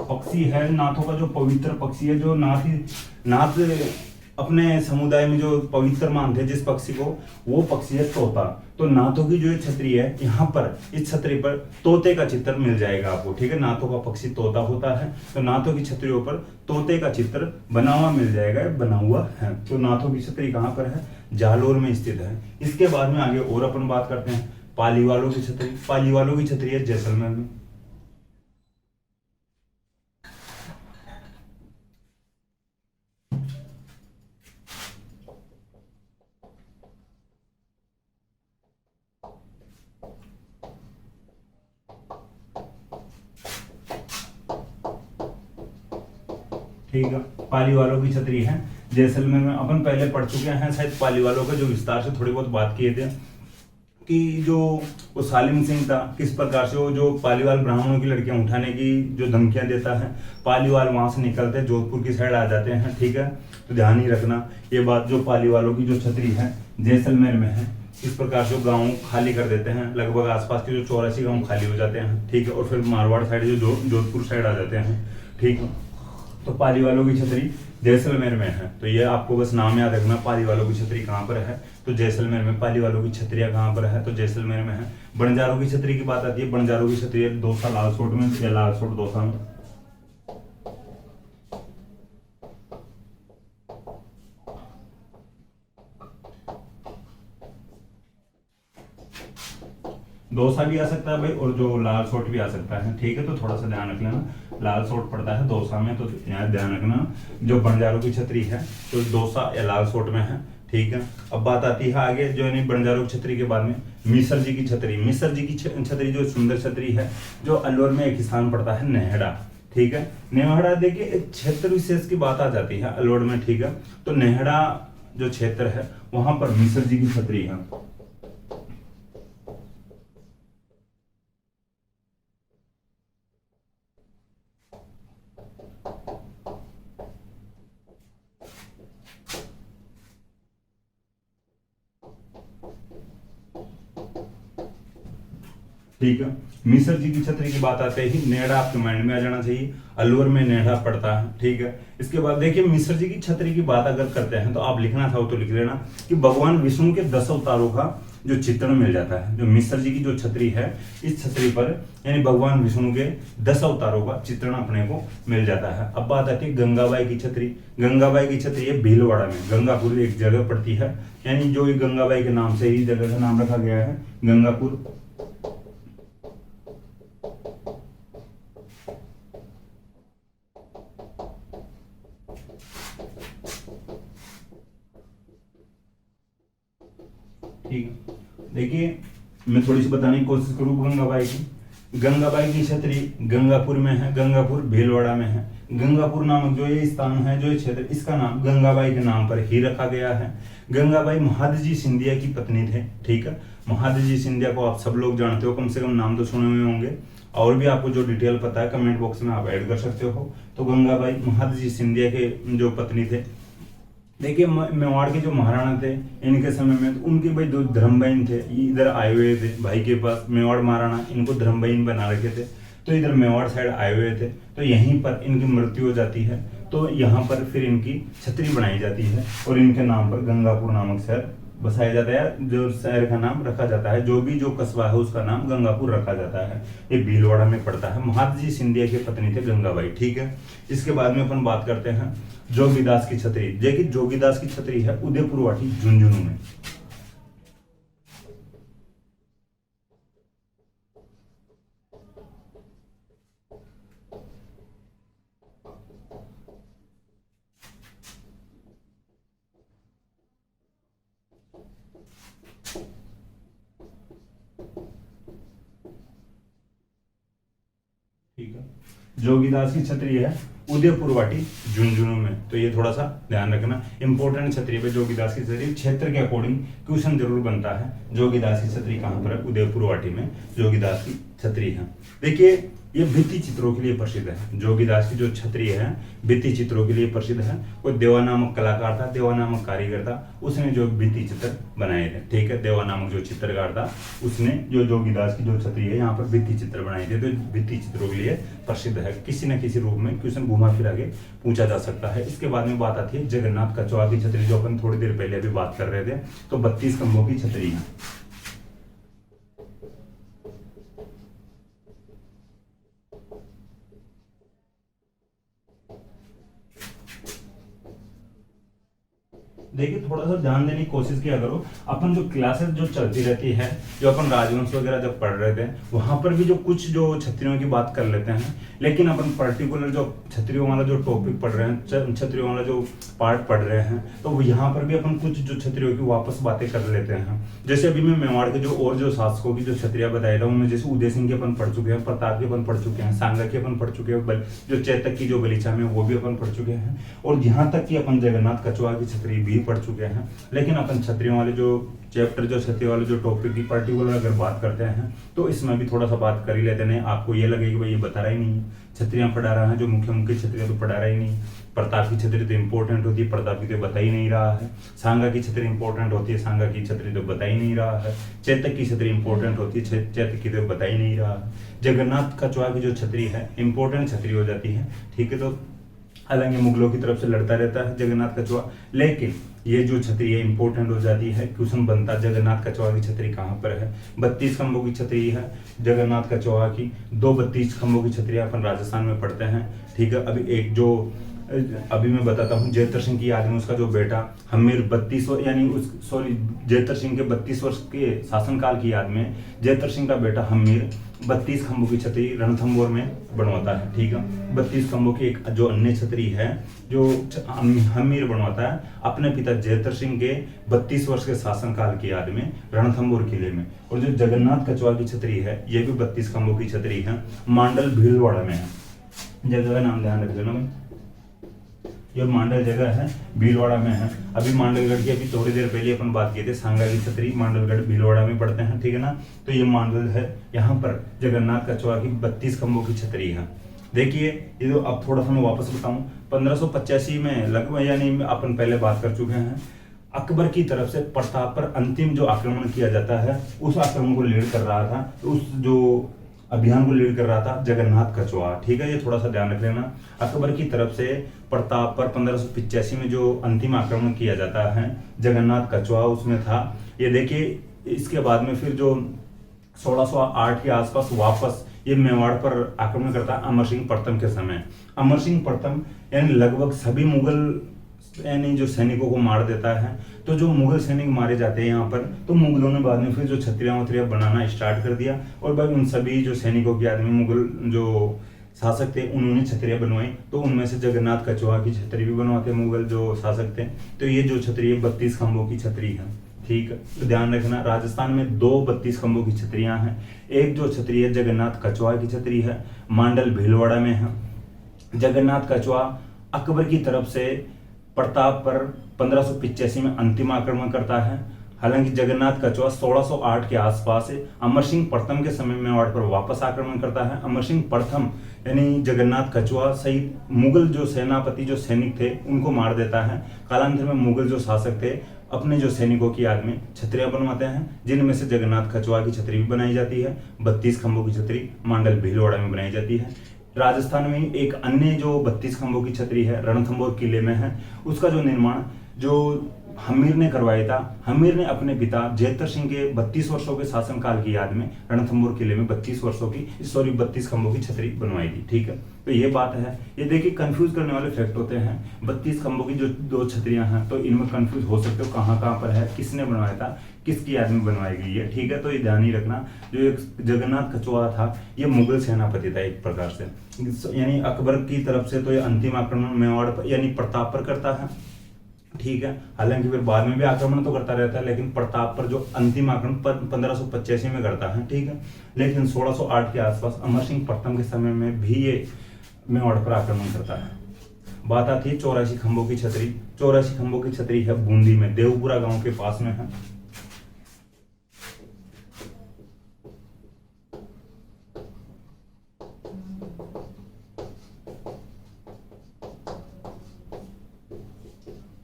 [SPEAKER 1] पक्षी है, नाथों का जो पवित्र पक्षी है, जो नाथ अपने समुदाय में जो पवित्र मानते हैं जिस पक्षी को, वो पक्षी है तोता। तो नाथों की जो छतरी है, यहाँ पर इस छतरी पर तोते का चित्र मिल जाएगा आपको। ठीक है, नाथों का पक्षी तोता होता है, तो नाथों की छतरियों पर तोते का चित्र बना हुआ मिल जाएगा, बना हुआ है। तो नाथों की छतरी कहाँ पर है? जालोर में स्थित है। इसके बाद में आगे और अपन बात करते हैं पाली वालों की छतरी। पाली वालों की छतरी है जैसलमेर में। ठीक है, पाली वालों की छतरी है जैसलमेर में। अपन पहले पढ़ चुके हैं शायद पाली वालों का, जो विस्तार से थोड़ी बहुत बात किए थे कि जो वो सालिम सिंह था, किस प्रकार से वो जो पालीवाल ब्राह्मणों की लड़कियां उठाने की जो धमकियां देता है, पालीवाल वहां से निकलते जोधपुर की साइड आ जाते हैं। ठीक है, तो ध्यान ही रखना ये बात, जो पालीवालों की जो छतरी है जैसलमेर में है। इस प्रकार से गांव खाली कर देते हैं, लगभग आसपास के जो 84 गांव खाली हो जाते हैं। ठीक है, और फिर मारवाड़ साइड जो जोधपुर साइड आ जाते हैं। ठीक है, तो पाली वालों की छतरी जैसलमेर में है। तो ये आपको बस नाम याद रखना, पाली वालों की छतरी कहाँ पर है? तो जैसलमेर में। पाली वालों की छतरियां कहाँ पर है? तो जैसलमेर में है। बंजारों की छतरी की बात आती है, बंजारों की छतरी है दौसा लालसोट में, या लालसोट दौसा में। दौसा भी आ सकता है भाई, और जो लालसोट भी आ सकता है। ठीक है, तो थोड़ा सा ध्यान रख लेना, लालसोट पड़ता है दौसा में, तो यहाँ ध्यान रखना। जो बंजारों की छतरी है तो दौसा या लालसोट में है। ठीक है। अब बात आती है आगे जो है बंजारों की छतरी के बाद में मिसर जी की छतरी। मिसर जी की छतरी जो सुंदर छतरी है, जो अलवर में एक स्थान पड़ता है नेहड़ा, ठीक है। नेहड़ा देखिए क्षेत्र विशेष की बात आ जाती है अलवर में, ठीक है। तो नेहड़ा जो क्षेत्र है वहां पर मिसर जी की छतरी है। ठीक है। मिसर जी की छतरी की बात आते ही नेहड़ा आपके माइंड में आ जाना चाहिए, अलवर में नेहड़ा पड़ता है, ठीक है। इसके बाद देखिए मिसर जी की छतरी की बात अगर करते हैं तो आप लिखना था तो लिख लेना कि भगवान विष्णु के 10 अवतारों का जो चित्रण मिल जाता है। जो मिसर जी की जो छतरी है, इस छतरी पर यानी भगवान विष्णु के 10 अवतारों का चित्रण अपने को मिल जाता है। अब बात आती है गंगाबाई की छतरी। गंगाबाई की छतरी है भीलवाड़ा में, गंगापुर एक जगह पड़ती है, यानी जो गंगाबाई के नाम से ही जगह का नाम रखा गया है गंगापुर। ठीक है। देखिए मैं थोड़ी सी बताने की कोशिश करूँ गंगाबाई की। गंगाबाई की छतरी गंगापुर में है, गंगापुर भीलवाड़ा में है। गंगापुर नामक जो ये स्थान है, जो ये क्षेत्र, इसका नाम गंगाबाई के नाम पर ही रखा गया है। गंगाबाई महादजी सिंधिया की पत्नी थे, ठीक है। महादजी सिंधिया को आप सब लोग जानते हो, कम से कम नाम तो सुने हुए होंगे, और भी आपको जो डिटेल पता है कमेंट बॉक्स में आप ऐड कर सकते हो। तो गंगाबाई महादजी सिंधिया के जो पत्नी थे। देखिए मेवाड़ के जो महाराणा थे इनके समय में तो उनके भाई दो धर्म बहन थे, इधर आए हुए थे भाई के पास, मेवाड़ महाराणा इनको धर्म बहन बना रखे थे। तो इधर मेवाड़ साइड आए हुए थे, तो यहीं पर इनकी मृत्यु हो जाती है। तो यहाँ पर फिर इनकी छतरी बनाई जाती है और इनके नाम पर गंगापुर नामक शहर बसाया जाता है, जो शहर का नाम रखा जाता है, जो भी जो कस्बा है उसका नाम गंगापुर रखा जाता है। ये भीलवाड़ा में पड़ता है। महादजी सिंधिया के पत्नी थे गंगाबाई, ठीक है। इसके बाद में अपन बात करते हैं जोगीदास की छतरी। देखिए जोगीदास की छतरी है उदयपुर वाटी झुंझुनू में। ठीक है। जोगीदास की छतरी है उदयपुर वाटी झुंझुनू में, तो ये थोड़ा सा ध्यान रखना, इंपॉर्टेंट छतरी पे जोगीदास की छतरी। क्षेत्र के अकॉर्डिंग क्वेश्चन जरूर बनता है। जोगीदास की छतरी कहां पर है? उदयपुर वाटी में जोगीदास की छतरी है। देखिए ये भित्ति चित्रों के लिए प्रसिद्ध है। जोगीदास की जो छतरी है भित्ति चित्रों के लिए प्रसिद्ध है। कोई देवा नामक कलाकार था, देवा नामक कारीगर था, उसने जो भित्ति चित्र बनाए थे, ठीक है। देवा नामक जो चित्रकार था उसने जो जोगीदास की जो छतरी है यहाँ पर भित्ति चित्र बनाए थे, तो भित्ति चित्रों के लिए प्रसिद्ध है। किसी न किसी रूप में क्वेश्चन घुमा फिरा के पूछा जा सकता है। इसके बाद में बात आती है जगन्नाथ कछुआ की छतरी, जो अपन थोड़ी देर पहले अभी बात कर रहे थे। तो 32 खंभों की छतरी है। देखिए थोड़ा सा ध्यान देने की कोशिश किया करो। अपन जो क्लासेस जो चलती रहती है, जो अपन राजवंश वगैरह जब पढ़ रहे थे, वहां पर भी जो कुछ जो छत्रियों की बात कर लेते हैं, लेकिन अपन पर्टिकुलर जो छत्रियों वाला जो टॉपिक पढ़ रहे हैं, छत्रियों वाला जो पार्ट पढ़ रहे हैं, तो यहाँ पर भी अपन कुछ जो छत्रियों की वापस बातें कर लेते हैं। जैसे अभी मैं मेवाड़ के जो और जो शासकों की जो छत्रियां बताई था, उनमें जैसे उदय सिंह की अपन पढ़ चुके हैं, प्रताप की अपन पढ़ चुके हैं, सांगा की अपन पढ़ चुके हैं, जो चेतक की जो बलीचा में वो भी अपन पढ़ चुके हैं, और यहाँ तक कि अपन जगन्नाथ कछुआ की छतरी भी पढ़ चुके हैं। लेकिन अपन छतरियों वाले जो चैप्टर, जो छतरी वाले जो टॉपिक की पर्टिकुलर अगर बात करते हैं, तो इसमें भी थोड़ा सा बात कर ही लेते हैं। आपको ये लगेगा कि भाई ये बता रहा ही नहीं है, छतरियां पढ़ा रहा है, जो मुख्य मुख्य छतरियां तो पढ़ा रहा ही नहीं। प्रताप की छतरी तो इंपॉर्टेंट होती है, प्रताप की तो बता ही नहीं रहा है। सांगा की छतरी इंपॉर्टेंट होती है, सांगा की छतरी तो बता ही नहीं रहा है। चेतक की छतरी इंपॉर्टेंट होती है, चेतक की तो बता ही नहीं रहा है। जगन्नाथ कछुआ की जो छतरी है इंपॉर्टेंट छतरी हो जाती है, ठीक है। तो हालांकि मुगलों की तरफ से लड़ता रहता है जगन्नाथ कछुआ, लेकिन ये जो छतरी है इंपॉर्टेंट हो जाती है। क्वेश्चन बनता जगन्नाथ कछुआ की छतरी कहाँ पर है? 32 खंभों की छतरी है जगन्नाथ कछुआ की। 32 खंभों की छतरी अपन राजस्थान में पढ़ते हैं, ठीक है। अभी एक जो अभी मैं बताता हूँ, जयतर सिंह की याद में उसका जो बेटा हमीर 32 यानी जयतर सिंह के 32 वर्ष के शासनकाल की याद में जयतर सिंह का बेटा हमीर 32 खंभों की छतरी रणथंभौर में बनवाता है, ठीक है। 32 खंभों की एक जो अन्य छतरी है जो हमीर बनवाता है अपने पिता जयतर सिंह के 32 वर्ष के शासनकाल की याद में रणथंभौर किले में। और जो जगन्नाथ कछुआ की छतरी है ये भी 32 खंभों की छतरी है, मांडल भीलवाड़ा में है। जगह का नाम ध्यान रख लेना भाई, ये मांडल जगह है भीलवाड़ा में है। अभी मांडलगढ़ की अभी थोड़ी देर पहले अपन बात की थी, सांगा की छतरी मांडलगढ़ भीलवाड़ा में पड़ते हैं, ठीक है ना। तो ये मांडल है, यहाँ पर जगन्नाथ कछुआ की 32 खंभों की छतरी है। देखिए ये तो अब थोड़ा सा मैं वापस बताऊं, 1585 में लगभग, यानी अपन पहले बात कर चुके हैं, अकबर की तरफ से प्रताप पर अंतिम जो आक्रमण किया जाता है उस आक्रमण को लीड कर रहा था, उस जो अभियान को लीड कर रहा था जगन्नाथ कछुआ, ठीक है। ये थोड़ा सा ध्यान रख लेना। अकबर की तरफ से प्रताप पर 1585 में जो अंतिम आक्रमण किया जाता है जगन्नाथ कछुआ उसमें था। ये देखिए इसके बाद में फिर जो 1608 के आसपास वापस ये मेवाड़ पर आक्रमण करता है अमर सिंह प्रथम के समय। अमर सिंह प्रथम यानी लगभग सभी मुगल यानी जो सैनिकों को मार देता है। तो जो मुगल सैनिक मारे जाते हैं यहाँ पर, तो मुगलों ने बाद में फिर जो छतरियां वतरियां बनाना स्टार्ट कर दिया और भाई उन सभी जो सैनिकों के आदमी मुगल जो शासक थे उन्होंने छतरियां बनवाई। तो उनमें से जगन्नाथ कछुआ की छतरी भी बनवाते मुगल जो शासक थे। तो ये जो छतरी है 32 खंभों की छतरी है, ठीक है। तो ध्यान रखना राजस्थान में 2 32 खंभों की छतरियां हैं। एक जो छतरी है जगन्नाथ कछुआ की छतरी है, मांडल भीलवाड़ा में है। जगन्नाथ कछुआ अकबर की तरफ से प्रताप पर 1585 में अंतिम आक्रमण करता है। हालांकि जगन्नाथ कछुआ 1608 के आसपास अमर सिंह प्रथम के समय मेवाड़ पर वापस आक्रमण करता है। अमर सिंह प्रथम यानी जगन्नाथ कछुआ सहित मुगल जो सेनापति जो सैनिक थे उनको मार देता है। कालांतर में मुगल जो शासक थे अपने जो सैनिकों की याद में छतरियां बनवाते हैं, जिनमें से जगन्नाथ कछुआ की छतरी भी बनाई जाती है। 32 खंभों की छतरी मांडल भीलवाड़ा में बनाई जाती है। राजस्थान में एक अन्य जो 32 खंभों की छतरी है रणथंभौर किले में है। उसका जो निर्माण जो हमीर ने करवाया था, हमीर ने अपने पिता जयतर सिंह के 32 वर्षों के शासनकाल की याद में रणथंभौर किले में 32 खंभों की छतरी बनवाई थी, ठीक है। तो ये बात है। ये देखिए कंफ्यूज करने वाले फैक्ट होते हैं। 32 खंभों की जो 2 छतरियां हैं तो इनमें कंफ्यूज हो सकते हो कहाँ कहाँ पर है, किसने बनवाया था, किसकी याद में बनवाई गई है, ठीक है। तो ये ध्यान ही रखना। जो एक जगन्नाथ कछुआ था ये मुगल सेनापति था एक प्रकार से, यानी अकबर की तरफ से तो ये अंतिम आक्रमण मेवाड़ पर यानी प्रताप पर करता है, ठीक है। हालांकि फिर बाद में भी आक्रमण तो करता रहता है, लेकिन प्रताप पर जो अंतिम आक्रमण 1585 में करता है, ठीक है। लेकिन 1608 के आसपास अमर सिंह प्रथम के समय में भी ये मेवाड़ पर आक्रमण करता है। बात आती है 84 खंभों की छतरी। 84 खंभों की छतरी है बूंदी में, देवपुरा गांव के पास में है।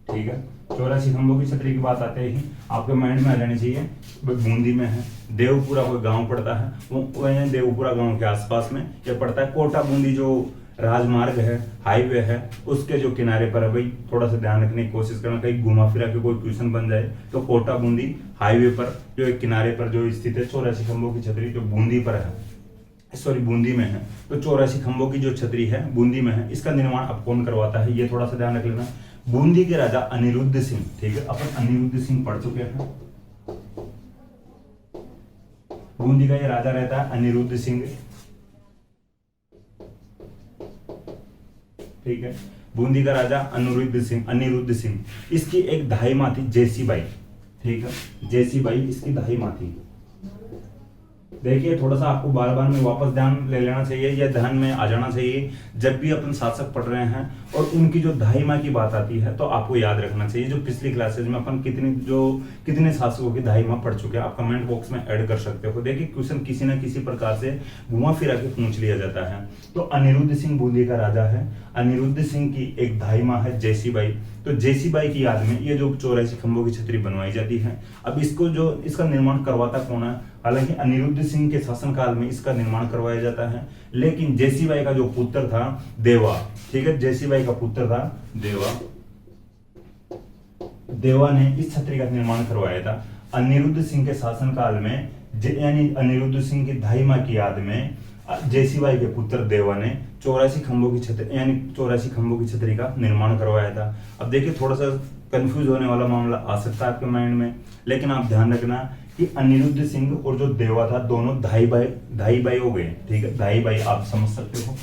[SPEAKER 1] ठीक है, 84 खंभों की छतरी की बात आते ही आपके माइंड में आ जानी चाहिए बूंदी में है। देवपुरा कोई गांव पड़ता है, वो देवपुरा गांव के आसपास में ये पड़ता है। कोटा बूंदी जो राजमार्ग है, हाईवे है, उसके जो किनारे पर है। भाई थोड़ा सा ध्यान रखने की कोशिश करना, कहीं घुमा फिरा के कोई क्वेश्चन बन जाए तो कोटा बूंदी हाईवे पर जो एक किनारे पर जो स्थित है 84 खंभों की छतरी जो बूंदी पर है, सॉरी बूंदी में है। तो 84 खंभों की जो छतरी है बूंदी में है। इसका निर्माण अब कौन करवाता है ये थोड़ा सा ध्यान रख लेना। बूंदी के राजा अनिरुद्ध सिंह, ठीक है। अपन अनिरुद्ध सिंह पढ़ चुके हैं। बूंदी का ये राजा रहता है अनिरुद्ध सिंह, ठीक है। बूंदी का राजा अनिरुद्ध सिंह। इसकी एक दाई माँ थी जैसी बाई, ठीक है। जैसी बाई इसकी दाई माँ थी। देखिए थोड़ा सा आपको बार बार में वापस ध्यान ले लेना चाहिए या ध्यान में आ जाना चाहिए जब भी अपन शासक पढ़ रहे हैं और उनकी जो दाई माँ की बात आती है तो आपको याद रखना चाहिए जो पिछली क्लासेज में अपन कितने शासकों की दाई माँ पढ़ चुके हैं। आप कमेंट बॉक्स में ऐड कर सकते हो। देखिए क्वेश्चन किसी न किसी प्रकार से घुमा फिरा के पूछ लिया जाता है। तो अनिरुद्ध सिंह बूंदी का राजा है। अनिरुद्ध सिंह की एक दाई माँ है जैसी बाई। तो जैसी बाई की याद में ये जो 84 खंभों की छतरी बनवाई जाती है। अब इसका निर्माण करवाता कौन है? हालांकि अनिरुद्ध सिंह के शासनकाल में इसका निर्माण करवाया जाता है, लेकिन जैसी बाई का जो पुत्र था देवा, ठीक है, जैसी बाई का पुत्र था देवा ने इस छतरी का निर्माण करवाया था। अनिरुद्ध सिंह के शासनकाल में यानी अनिरुद्ध सिंह की दाई माँ की याद में जैसी बाई के पुत्र देवा ने 84 खंभों की छतरी यानी 84 खंभों की छतरी का निर्माण करवाया था। अब देखिए थोड़ा सा कंफ्यूज होने वाला मामला आ सकता है आपके माइंड में, लेकिन आप ध्यान रखना कि अनिरुद्ध सिंह और जो देवा था दोनों धाई भाई हो गए। ठीक है, धाई भाई आप समझ सकते हो।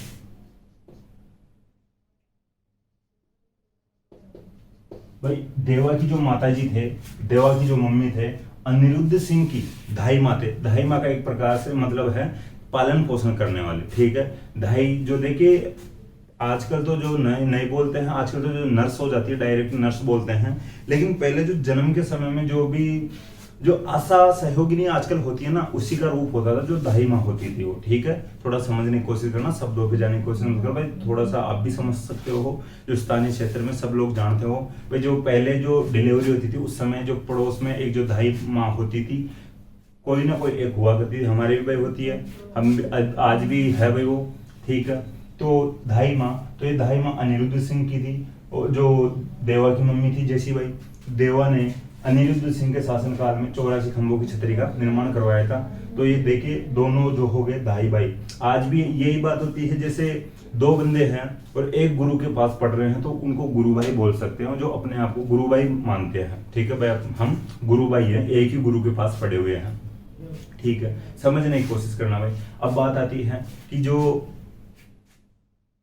[SPEAKER 1] भाई देवा की जो माता जी थे, देवा की जो मम्मी थे, अनिरुद्ध सिंह की धाई माँ थे। धाई माँ का एक प्रकार से मतलब है पालन पोषण करने वाले। ठीक है, धाई जो देखिए आजकल तो जो नए नए बोलते हैं, आजकल तो जो नर्स हो जाती है डायरेक्ट नर्स बोलते हैं, लेकिन पहले जो जन्म के समय में जो भी जो आशा सहयोगिनी आजकल होती है ना, उसी का रूप होता था जो दाई माँ होती थी वो। ठीक है, थोड़ा समझने की कोशिश करना, शब्दों पे जाने की कोशिश मत करो भाई, थोड़ा सा आप भी समझ सकते हो, जो स्थानीय क्षेत्र में सब लोग जानते हो भाई। जो पहले जो डिलीवरी होती थी उस समय जो पड़ोस में एक जो दाई माँ होती थी, कोई ना कोई एक हुआ करती थी, हमारी भी भाई होती है, हम आज भी है भाई वो। ठीक है, तो धाई माँ, तो ये धाई माँ अनिरुद्ध सिंह की थी, और जो देवा की मम्मी थी जैसी भाई, देवा ने अनिरुद्ध सिंह के शासनकाल में 84 खंभों की छतरी का निर्माण करवाया था। तो ये देखिए दोनों जो हो गए धाई भाई। आज भी यही बात होती है, जैसे दो बंदे हैं और एक गुरु के पास पढ़ रहे हैं तो उनको गुरु भाई बोल सकते हैं, जो अपने आप को गुरु भाई मानते हैं। ठीक है भाई, हम गुरु भाई हैं, एक ही गुरु के पास पढ़े हुए हैं। ठीक है, समझने की कोशिश करना भाई। अब बात आती है कि जो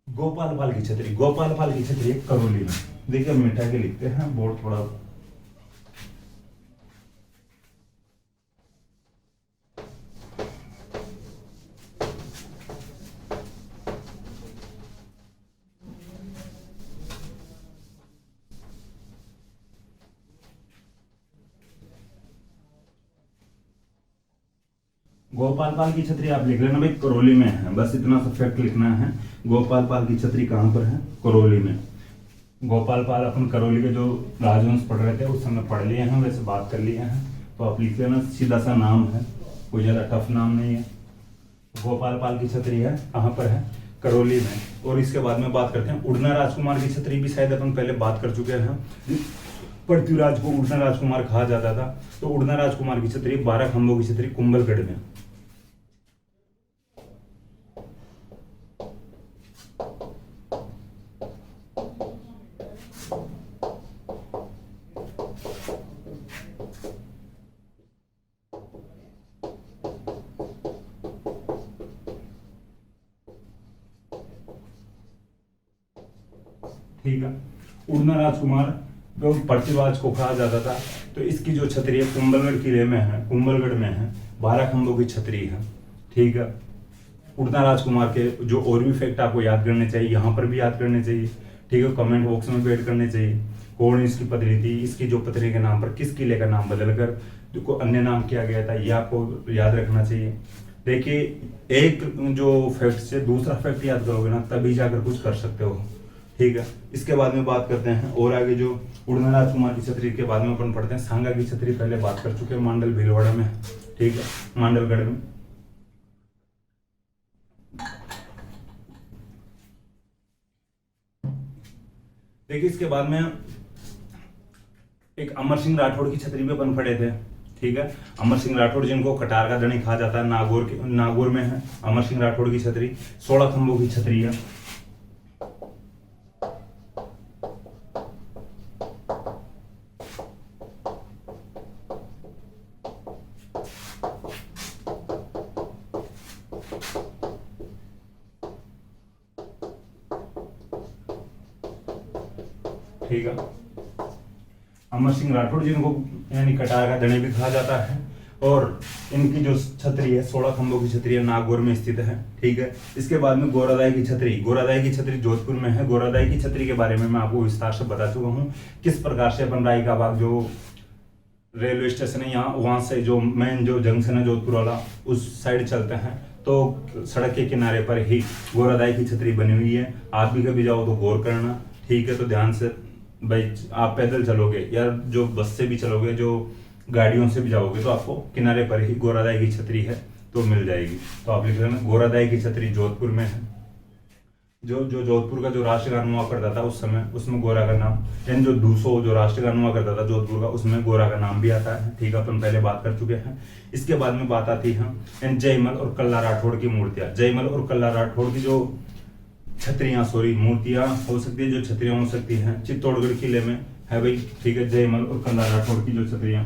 [SPEAKER 1] गोपाल पाल की छतरी, गोपाल पाल की छतरी करौली में, देखिए मिटा के लिखते हैं बोर्ड थोड़ा। गोपाल पाल की छतरी आप लिख लेना भाई, करौली में है, बस इतना सा फैक्ट लिखना है। गोपाल पाल की छतरी कहां पर है? करौली में। गोपाल पाल अपन करौली के जो राजवंश पढ़ रहे थे उस समय पढ़ लिए हैं, वैसे बात कर लिए हैं, तो आप लिख लेना, सीधा सा नाम है, कोई ज्यादा टफ नाम नहीं है। गोपाल पाल की छतरी है, कहां पर है? करौली में। और इसके बाद में बात करते हैं उड़ना राजकुमार की छतरी, भी शायद अपन पहले बात कर चुके हैं। पृथ्वीराज को उड़ना राजकुमार कहा जाता था, तो उड़ना राजकुमार की छतरी 12 खंभों की छतरी कुंभलगढ़ में। ठीक है, उड़ना राजकुमार जो पृथ्वीराज को कहा जाता था, तो इसकी जो छतरी है कुंभलगढ़ किले में है, कुंभलगढ़ में है, 12 खंभों की छतरी है। ठीक है, उड़ना राजकुमार के जो और भी फैक्ट आपको याद करने चाहिए, यहाँ पर भी याद करने चाहिए। ठीक है, कमेंट बॉक्स में भी ऐड करने चाहिए। कौन इसकी पत्नी थी, इसकी जो पत्नी के नाम पर किस किले का नाम बदलकर को अन्य नाम किया गया था, ये आपको याद रखना चाहिए। देखिए, एक जो फैक्ट से दूसरा फैक्ट याद करोगे ना, तभी जाकर कुछ कर सकते हो। ठीक है, इसके बाद में बात करते हैं और आगे जो उड़ना राजकुमार की छतरी के बाद में अपन पढ़ते हैं सांगा की छतरी, पहले बात कर चुके हैं, मांडल भीलवाड़ा में। ठीक है, मांडलगढ़ में। देखिए, इसके बाद में एक अमर सिंह राठौड़ की छतरी पे अपन पढ़े थे। ठीक है, अमर सिंह राठौड़ जिनको कटार का धनी कहा जाता है, नागौर में है अमर सिंह राठौड़ की छतरी, 16 खंभों की छतरी है। ठीक है, अमर सिंह राठौड़ जिनको यानी कटार का धनी भी कहा जाता है, और इनकी जो छतरी है 16 खंभों की छतरी है, नागौर में स्थित है। ठीक है, इसके बाद में गोरादाई की छतरी, गोरादाई की छतरी जोधपुर में है। गोरादाई की छतरी के बारे में मैं आपको विस्तार से बता चुका हूँ, किस प्रकार से अपन राई का बाग जो रेलवे स्टेशन है यहाँ, वहां से जो मेन जो जंक्शन है जोधपुर वाला, उस साइड चलते हैं तो सड़क के किनारे पर ही गोरादाई की छतरी बनी हुई है। आप भी कभी जाओ तो गौर करना। ठीक है, तो ध्यान से भाई, आप पैदल चलोगे या जो बस से भी चलोगे, जो गाड़ियों से भी जाओगे, तो आपको किनारे पर ही गोरादाई की छतरी है तो मिल जाएगी। तो आप लिख लेना, गोरादाई की छतरी जोधपुर में है। जो जोधपुर का जो राष्ट्रगान हुआ करता था उस समय, उसमें गोरा का नाम, यानी जो दूसो जो राष्ट्रगान हुआ करता था जोधपुर का, उसमें गोरा का नाम भी आता है। ठीक है, अपन पहले बात कर चुके हैं। इसके बाद में बात आती है जयमल और कल्ला राठौड़ की मूर्तियां। जयमल और कल्ला राठौड़ की जो छतरियां, सॉरी मूर्तियां हो सकती है, जो छतरियां हो सकती हैं, चित्तौड़गढ़ किले में है भाई। ठीक है, जयमल और कल्ला राठौड़ की जो छतरियां,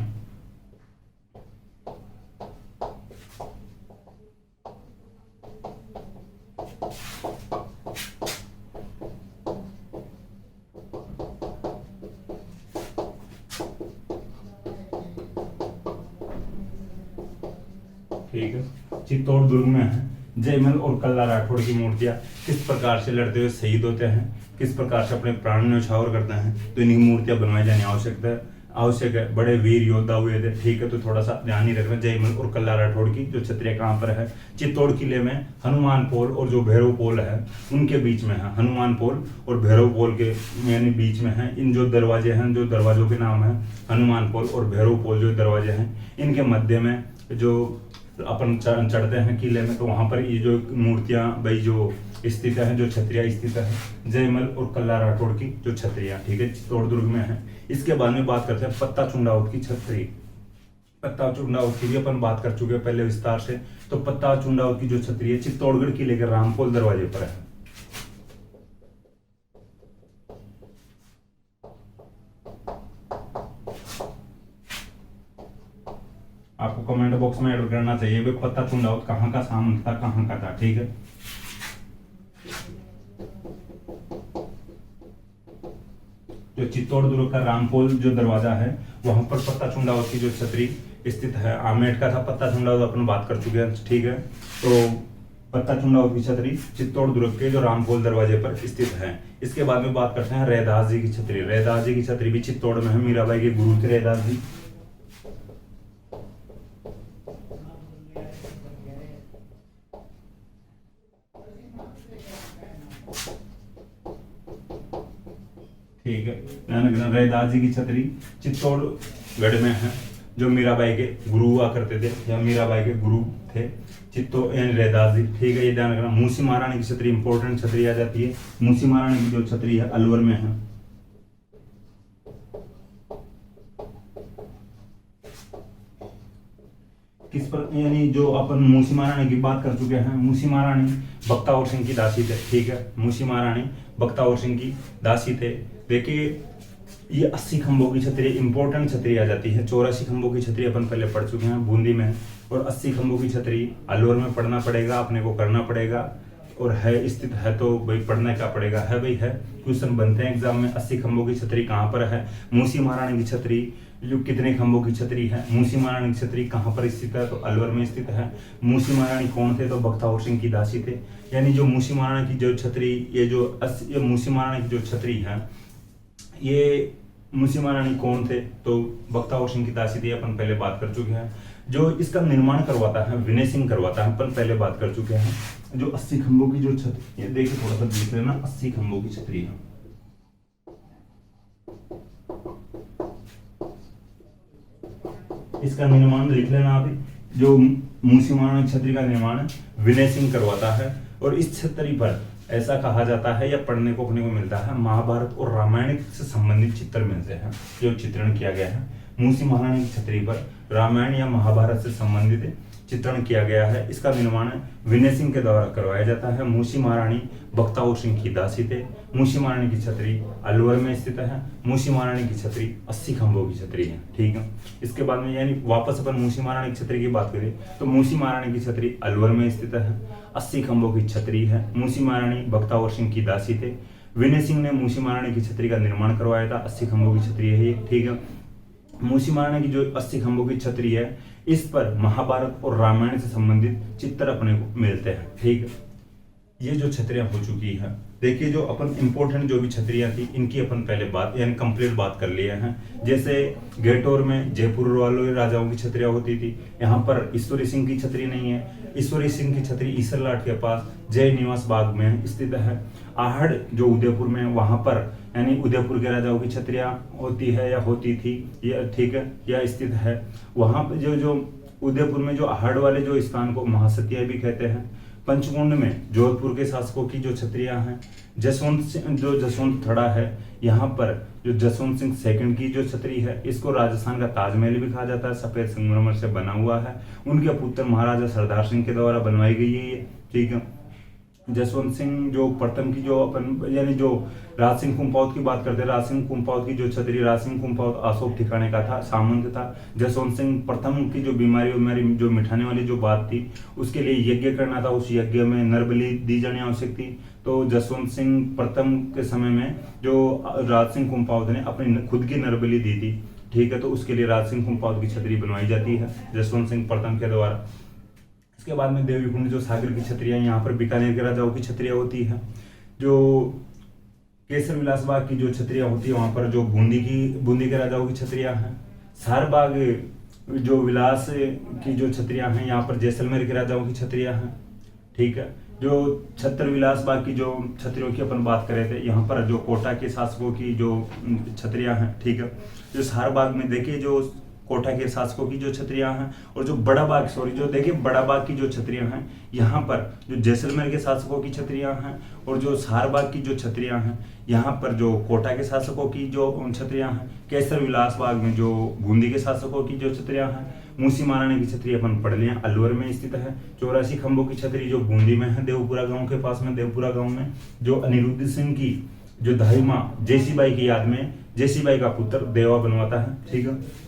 [SPEAKER 1] ठीक है। चित्तौड़ दुर्ग में है जयमल और कल्ला राठौड़ की मूर्तियां किस प्रकार से लड़ते हुए शहीद होते हैं, किस प्रकार से अपने प्राण न्यौछावर करते हैं, तो इन्हीं मूर्तियां बनवाई जानी आवश्यक है। बड़े वीर योद्धा हुए थे, ठीक है। तो थोड़ा सा ध्यान ही रखना, जयमल और कल्ला राठौड़ की जो छतरियां कहाँ पर है, चित्तौड़ किले में हनुमान पोल और जो भैरव पोल है उनके बीच में है। हनुमान पोल और भैरव पोल के यानी बीच में है। इन जो दरवाजे हैं, जो दरवाजों के नाम है हनुमान पोल और भैरव पोल, जो दरवाजे हैं इनके मध्य में जो अपन चढ़ते हैं किले में, तो वहां पर ये जो मूर्तियां भाई जो स्थित है, जो छतरियां स्थित है जयमल और कल्ला राठौड़ की जो छतरियां, ठीक है, चित्तौड़ दुर्ग में है। इसके बाद में बात करते हैं पत्ता चुंडावत की छतरी। पत्ता चुंडावत की भी अपन बात कर चुके हैं पहले विस्तार से। तो पत्ता चुंडावत की जो छतरी है चित्तौड़गढ़ किले के रामपोल दरवाजे पर है। आपको कमेंट बॉक्स में ऐड करना चाहिए भाई पत्ता चुंडावत कहाँ का सामंत था, कहाँ का था, ठीक है। जो चित्तौड़ दुर्ग का रामपोल जो दरवाजा है वहां पर पत्ता चुंडावत की जो छतरी स्थित है। आमेट का था पत्ता चुंडावत, अपन बात कर चुके हैं, ठीक है। तो पत्ता चुंडावत की छतरी चित्तौड़ दुर्ग के जो रामपोल दरवाजे पर स्थित है। इसके बाद में बात करते हैं रैदास जी की छतरी। रैदास जी की छतरी भी चित्तौड़ में है। मीराबाई के गुरु थे रैदास जी। ठीक है, रैदास जी की छतरी चित्तौड़गढ़ में है, जो मीराबाई के गुरु हुआ करते थे या मीराबाई के गुरु थे चित्तौड़ यानी रैदास जी, ठीक है। ये ध्यान रखना। मूसी महारानी की छतरी इंपॉर्टेंट छतरी आ जाती है। मूसी महारानी की जो छतरी है अलवर में है। किस पर यानी जो अपन मूसी महारानी की बात कर चुके हैं, मूसी महारानी बख्तावर सिंह की दासी थे, ठीक है। मूसी महारानी बख्तावर सिंह की दासी थे। देखिए ये 80 खंभों की छतरी इंपॉर्टेंट छतरी आ जाती है। 84 खंभों की छतरी अपन पहले पढ़ चुके हैं बूंदी में, और 80 खंभों की छतरी अलवर में पढ़ना पड़ेगा, अपने को करना पड़ेगा। और है स्थित है तो भाई पढ़ना क्या पड़ेगा, है भाई है। क्वेश्चन बनते हैं एग्जाम में। 80 खंभों की छतरी कहाँ पर है। मूसी महारानी की छतरी जो कितने खंभों की छतरी है। मूसी महारानी की छतरी कहाँ पर स्थित है, तो अलवर में स्थित है। मूसी महारानी कौन थे, तो बख्तावर सिंह की दासी थे। यानी जो मूसी महारानी की जो छतरी, ये मूसी महारानी की जो छतरी है, ये मूसी महारानी कौन थे, तो बख्तावर सिंह की दासी थी, अपन पहले बात कर चुके हैं। जो इसका निर्माण करवाता है विनय सिंह करवाता है, अपन पहले बात कर चुके हैं। जो 80 खंभों की जो छतरी, ये देखिए थोड़ा सा देख लेना, 80 खंभों की छतरी है। इसका निर्माण लिख लेना अभी। जो मूसी महारानी छतरी का निर्माण विनय सिंह करवाता है। और इस छतरी पर ऐसा कहा जाता है या पढ़ने को मिलता है, महाभारत और रामायण से संबंधित चित्र मिलते हैं जो चित्रण किया गया है। मूसी महारानी की छतरी पर रामायण या महाभारत से संबंधित चित्रण किया गया है। इसका निर्माण विनय सिंह के द्वारा करवाया जाता है। मूसी महारानी बख्तावर सिंह की दासी थे। मूसी महारानी की छतरी अलवर में स्थित है। मूसी महारानी की छतरी 80 खंभों की छतरी है, ठीक है। इसके बाद में यानी वापस अपन मूसी महारानी की छतरी की बात करें तो मूसी महारानी की छतरी अलवर में स्थित है, 80 खंभों की छतरी है। मूसी महारानी बख्तावर सिंह की दासी थे। विनय सिंह ने मूसी महारानी की छतरी का निर्माण करवाया था। 80 खंभों की छतरी है ये, ठीक है। मूसी महारानी की जो 80 खंभों की छतरी है, इस पर महाभारत और रामायण से संबंधित चित्र अपने को मिलते हैं, ठीक है। ये जो छतरियां हो चुकी है, देखिए जो अपन इंपॉर्टेंट जो भी छतरियां थी इनकी अपन पहले बात यानी कंप्लीट बात कर लिए हैं। जैसे गेटोर में जयपुर वालों राजाओं की छतरियां होती थी। यहाँ पर ईश्वरी सिंह की छतरी नहीं है। ईश्वरी सिंह की छतरी ईसरलाट के पास जय निवास बाग में स्थित है। आहड़ जो उदयपुर में, वहां पर यानी उदयपुर के राजाओं की छतरियां होती है या होती थी, या ठीक है, या स्थित है। वहां पर जो उदयपुर में जो आहड़ वाले जो स्थान को महासतिया भी कहते हैं। पंचकुंड में जोधपुर के शासकों की जो छतरियां हैं। जसवंत थड़ा है, यहाँ पर जो जसवंत सिंह सेकंड की जो छतरी है, इसको राजस्थान का ताजमहल भी कहा जाता है। सफेद संगमरमर से बना हुआ है। उनके पुत्र महाराजा सरदार सिंह के द्वारा बनवाई गई है ये, ठीक है। जसवंत सिंह जो प्रथम की जो अपन यानी जो राज सिंह कुंपावत की बात करते हैं, राज सिंह कुंपावत की जो छतरी, राज सिंह कुंपावत अशोक ठिकाने का था, सामंत था। जसवंत सिंह प्रथम की जो बीमारी जो मिठाने वाली जो बात थी, उसके लिए यज्ञ करना था। उस यज्ञ में नरबलि दी जानी आवश्यक थी। तो जसवंत सिंह प्रथम के समय में जो राज सिंह कुंपावत ने अपनी खुद की नरबलि दी थी, ठीक है। तो उसके लिए राज सिंह कुंपावत की छतरी बनवाई जाती है जसवंत सिंह प्रथम के द्वारा। इसके बाद में देवी कुंड जो सागर की छतरियाँ, यहाँ पर बीकानेर के राजाओं की छतरियाँ होती हैं। जो केसर विलास बाग की जो छतरियाँ होती है, वहाँ पर जो बूंदी के राजाओं की छतरियाँ हैं। सारबाग जो विलास की जो छतरियाँ हैं, यहाँ पर जैसलमेर के राजाओं की छतरियाँ हैं। ठीक है। जो छत्र विलास बाग की जो छतरियों की अपन बात कर रहे थे, यहाँ पर जो कोटा के शासकों की जो छतरियाँ हैं। ठीक है। जो सारबाग में देखिए जो कोटा के शासकों की जो छतरियां हैं, और जो बड़ा बाग की जो छतरियां हैं, यहाँ पर जो जैसलमेर के शासकों की छतरियां हैं, और जो सारबाग की जो छतरियां हैं, यहाँ पर जो कोटा के शासकों की जो छतरियां हैं। केसर विलास बाग में जो बूंदी के शासकों की जो छतरियां हैं। मूसी महाराणी की छतरी अपन पढ़ लिया, अलवर में स्थित है। 84 खंभों की छतरी जो बूंदी में है, देवपुरा गांव के पास में, देवपुरा गांव में। जो अनिरुद्ध सिंह की जो दाई माँ जेसीबाई की याद में जेसीबाई का पुत्र देवा बनवाता है। ठीक है।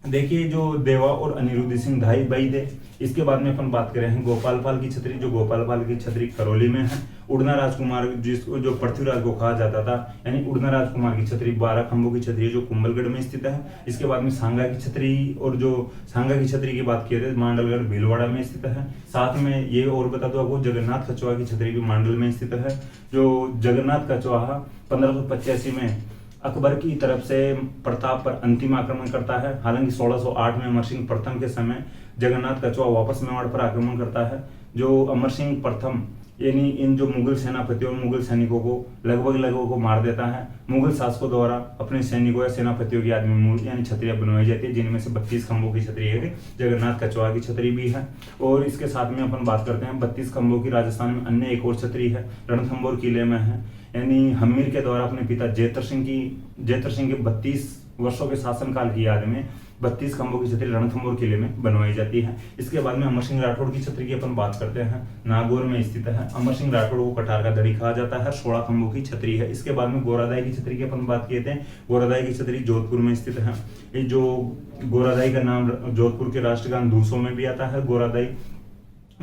[SPEAKER 1] देखिए जो देवा और अनिरुद्ध सिंह भाई थे। इसके बाद में अपन बात करें हैं गोपाल पाल की छतरी, जो गोपाल पाल की छतरी करौली में है। उड़ना राजकुमार जिसको जो पृथ्वीराज को कहा जाता था, यानी उड़ना राजकुमार की छतरी 12 खंभों की छतरी जो कुंभलगढ़ में स्थित है। इसके बाद में सांगा की छतरी, और जो सांगा की छतरी की बात की थे, मांडलगढ़ भीलवाड़ा में स्थित है। साथ में ये और बता दो आपको, जगन्नाथ कछवाहा की छतरी भी मांडल में स्थित है। जो जगन्नाथ कछवाहा 1585 में अकबर की तरफ से प्रताप पर अंतिम आक्रमण करता है। हालांकि 1608 में अमर सिंह प्रथम के समय जगन्नाथ कछवाहा वापस मेवाड़ पर आक्रमण करता है। जो अमर सिंह प्रथम यानी इन जो मुगल सेनापतियों और मुगल सैनिकों को लगभग को मार देता है। मुगल शासकों द्वारा अपने सैनिकों या सेनापतियों की याद में यानी छतरियां बनवाई जाती है, जिनमें से 32 खंभों की छतरी है, जगन्नाथ कछवाहा की छतरी भी है। और इसके साथ में अपन बात करते हैं 32 खंभों की राजस्थान में अन्य एक और छतरी है, रणथंभौर किले में है। यानी हमीर के द्वारा अपने पिता जेतर सिंह के 32 वर्षों के शासनकाल की याद में 32 खंभों की छतरी रणथंभौर किले में बनवाई जाती है। इसके बाद में अमर सिंह राठौड़ की छतरी की अपन बात करते हैं, नागौर में स्थित है। अमर सिंह राठौड़ को कटार का दड़ी कहा जाता है, 16 खंभों की छतरी है। इसके बाद में गोरादाई की छतरी की अपन बात किए थे। गोरादाई की छतरी जोधपुर में स्थित है। ये जो गोरादाई का नाम जोधपुर के राष्ट्रगान दूसों में भी आता है। गोरादाई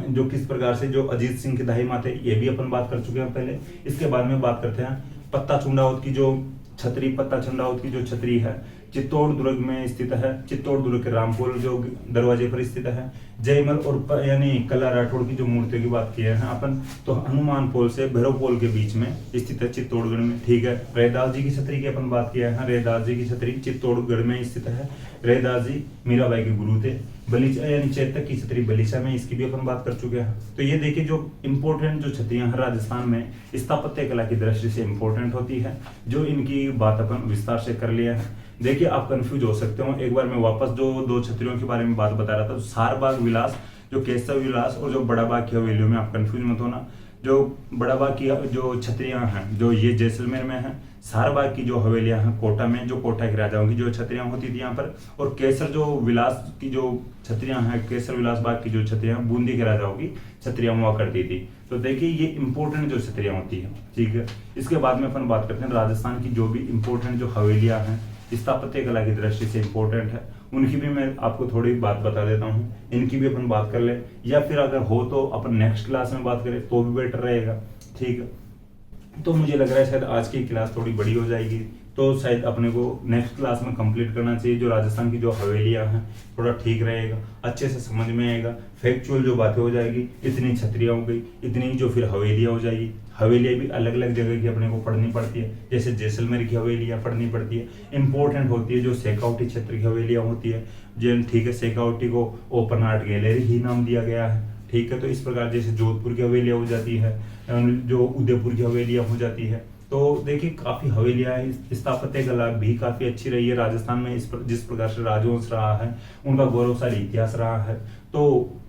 [SPEAKER 1] जो किस प्रकार से जो अजीत सिंह के दाई माँ थे, ये भी अपन बात कर चुके हैं पहले। इसके बाद में बात करते हैं पत्ता चुंडावत की जो छतरी है, चित्तौड़ दुर्ग में स्थित है। चित्तौड़ दुर्ग के रामपुर जो दरवाजे पर स्थित है। जयमल और यानी कला राठौड़ की जो मूर्तियों की बात की है अपन, तो हनुमान पोल से भैरव पोल के बीच में स्थित है चित्तौड़गढ़ में। ठीक है। रैदास जी की छतरी की अपन बात किया है। रैदास जी की छतरी चित्तौड़गढ़ में स्थित है। रैदास जी मीराबाई के गुरु थे। बलीचा यानी चेतक की छतरी बलीचा में, इसकी भी अपन बात कर चुके हैं। तो ये देखिए जो इंपोर्टेंट जो छतरियां हैं राजस्थान में स्थापत्य कला की दृष्टि से इंपोर्टेंट होती है, जो इनकी बात अपन विस्तार से कर लिया है। देखिए आप कंफ्यूज हो सकते हो, एक बार मैं वापस जो 2 छतरियों के बारे में बात बता रहा था, तो सारबाग विलास, जो केसर विलास और जो बड़ा बाग की हवेलियों में आप कंफ्यूज मत होना। जो बड़ा बाग की जो छतरियां हैं, जो ये जैसलमेर में है। सारबाग की जो हवेलियां हैं कोटा में, जो कोटा के राजाओं की जो छतरियां होती थी यहाँ पर। और केसर जो विलास की जो छतरियां हैं, केसर विलास बाग की जो छतरियां बूंदी के राजाओं की छतरियां हुआ करती थी। तो देखिए ये इंपोर्टेंट जो छतरियां होती है। ठीक है। इसके बाद में अपन बात करते हैं राजस्थान की जो भी इंपोर्टेंट जो हवेलियां हैं, स्थापत्य कला की दृष्टि से इंपॉर्टेंट है, उनकी भी मैं आपको थोड़ी बात बता देता हूँ। इनकी भी अपन बात कर ले, या फिर अगर हो तो अपन नेक्स्ट क्लास में बात करें तो भी बेटर रहेगा। ठीक है। तो मुझे लग रहा है शायद आज की क्लास थोड़ी बड़ी हो जाएगी, तो शायद अपने को नेक्स्ट क्लास में कंप्लीट करना चाहिए। जो राजस्थान की जो हवेलियां हैं थोड़ा ठीक रहेगा, अच्छे से समझ में आएगा, फैक्चुअल जो बातें हो जाएगी। इतनी छतरियां हो गई, इतनी जो फिर हवेलियां हो जाएगी। हवेलियां भी अलग अलग जगह की अपने को पढ़नी पड़ती है, जैसे जैसलमेर की हवेलियां पढ़नी पड़ती है, इंपॉर्टेंट होती है। जो शेखावटी क्षेत्र की हवेलियां होती है, जो ठीक है, शेखावटी को ओपन आर्ट गैलरी ही नाम दिया गया है। ठीक है। तो इस प्रकार जैसे जोधपुर की हवेलियां हो जाती है, जो उदयपुर की हवेलियां हो जाती है। तो देखिए काफी हवेलियां हैं, स्थापत्य कला भी काफी अच्छी रही है राजस्थान में। जिस प्रकार से राजवंश रहा है, उनका गौरवशाली इतिहास रहा है। तो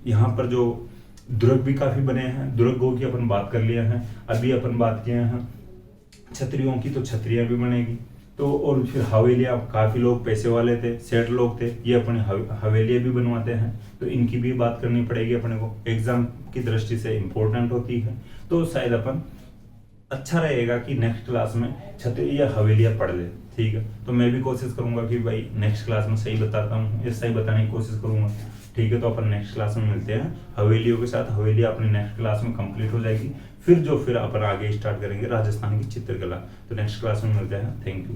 [SPEAKER 1] यहाँ पर जो दुर्ग भी काफी बने हैं, दुर्गों की अपन बात कर लिए हैं। अभी अपन बात किए हैं छतरियों की, तो छतरियां भी बनेगी। तो और फिर हवेलियां, काफी लोग पैसे वाले थे, सेठ लोग थे, ये अपने हवेलियां भी बनवाते हैं। तो इनकी भी बात करनी पड़ेगी अपने को, एग्जाम की दृष्टि से इंपॉर्टेंट होती है। तो शायद अपन अच्छा रहेगा कि नेक्स्ट क्लास में छतरी या हवेलियां पढ़ ले। ठीक है। तो मैं भी कोशिश करूंगा कि भाई नेक्स्ट क्लास में सही बताता हूँ, या सही बताने की कोशिश करूंगा। ठीक है। तो अपन नेक्स्ट क्लास में मिलते हैं हवेलियों के साथ। हवेलियां अपनी नेक्स्ट क्लास में कंप्लीट हो जाएगी, फिर अपन आगे स्टार्ट करेंगे राजस्थान की चित्रकला। तो नेक्स्ट क्लास में मिलते हैं। Thank you.